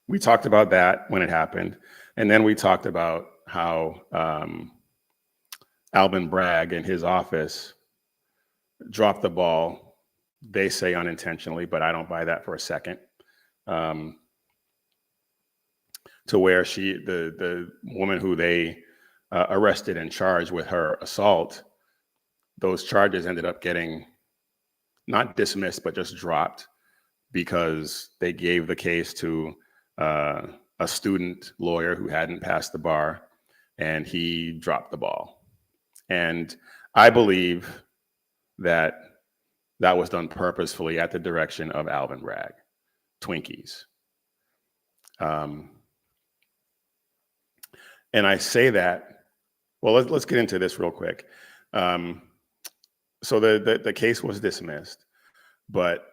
we talked about that when it happened. And then we talked about how Alvin Bragg in his office dropped the ball, they say unintentionally, but I don't buy that for a second, to where the woman who they arrested and charged with her assault, those charges ended up getting not dismissed, but just dropped because they gave the case to a student lawyer who hadn't passed the bar, and he dropped the ball. And I believe that was done purposefully at the direction of Alvin Bragg, Twinkies. And I say that, well, let's get into this real quick. So the case was dismissed, but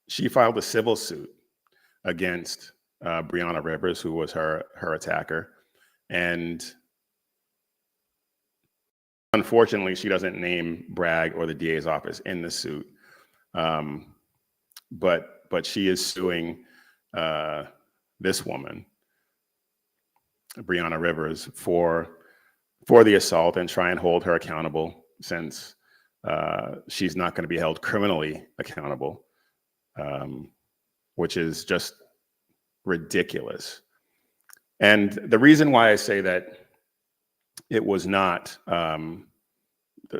she filed a civil suit against Breonna Rivers, who was her attacker. And unfortunately, she doesn't name Bragg or the DA's office in the suit. But she is suing this woman, Breonna Rivers, for the assault and try and hold her accountable, since she's not going to be held criminally accountable, which is just ridiculous. And the reason why I say that it was not, the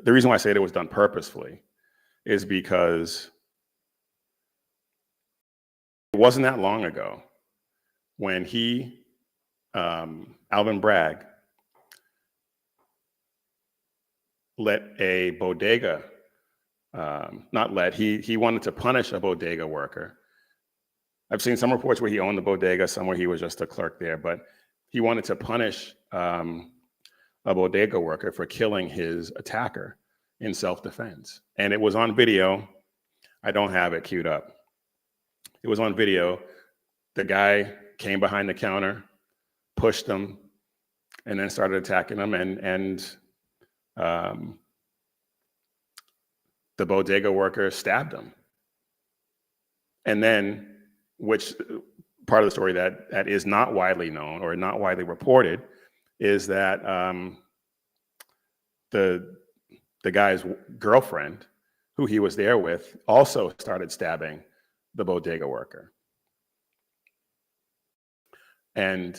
reason why I say that it was done purposefully is because it wasn't that long ago when Alvin Bragg, let a bodega, he wanted to punish a bodega worker. I've seen some reports where he owned the bodega, some where he was just a clerk there, but he wanted to punish a bodega worker for killing his attacker in self-defense. And it was on video. I don't have it queued up. It was on video. The guy came behind the counter, pushed him, and then started attacking him, and the bodega worker stabbed him. And then, which part of the story that is not widely known or not widely reported, is that the guy's girlfriend, who he was there with, also started stabbing the bodega worker. And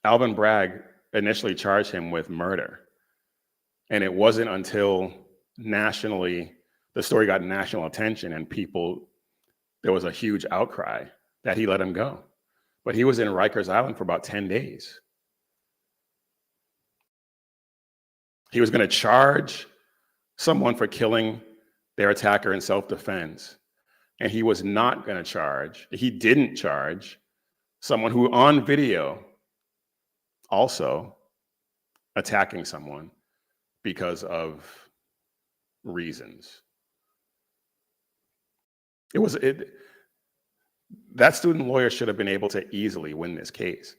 Alvin Bragg initially charged him with murder. And it wasn't until the story got national attention and there was a huge outcry that he let him go. But he was in Rikers Island for about 10 days. He was going to charge someone for killing their attacker in self-defense. And he was not going to charge, he didn't charge someone who on video also attacking someone because of reasons. That student lawyer should have been able to easily win this case.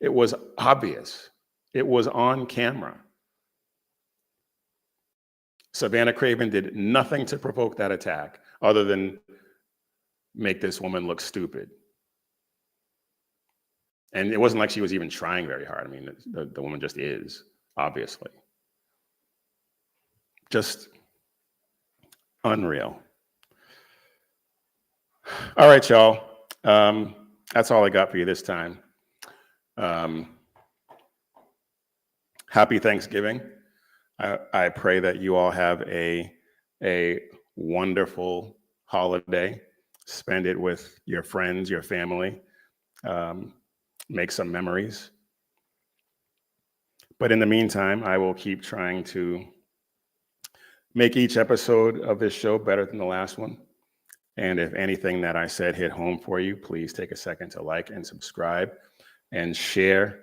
It was obvious. It was on camera. Savannah Craven did nothing to provoke that attack other than make this woman look stupid. And it wasn't like she was even trying very hard. I mean, the woman just is, obviously. Just unreal. All right, y'all. That's all I got for you this time. Happy Thanksgiving. I pray that you all have a wonderful holiday. Spend it with your friends, your family. Make some memories. But in the meantime, I will keep trying to make each episode of this show better than the last one. And if anything that I said hit home for you, please take a second to like and subscribe and share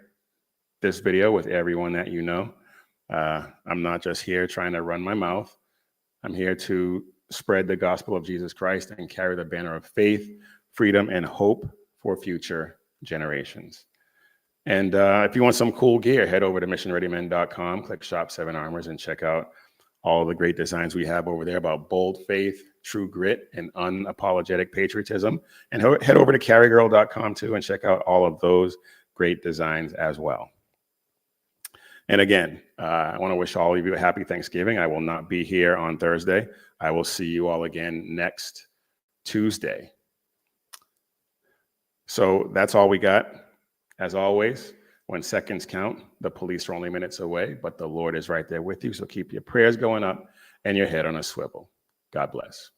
this video with everyone that you know. I'm not just here trying to run my mouth. I'm here to spread the gospel of Jesus Christ and carry the banner of faith, freedom, and hope for future generations. And if you want some cool gear, head over to missionreadymen.com, click Shop 7 Armors, and check out all the great designs we have over there about bold faith, true grit, and unapologetic patriotism. And head over to carrygirl.com too and check out all of those great designs as well. And again, I want to wish all of you a happy Thanksgiving. I will not be here on Thursday. I will see you all again next Tuesday. So that's all we got. As always, when seconds count, the police are only minutes away, but the Lord is right there with you. So keep your prayers going up and your head on a swivel. God bless.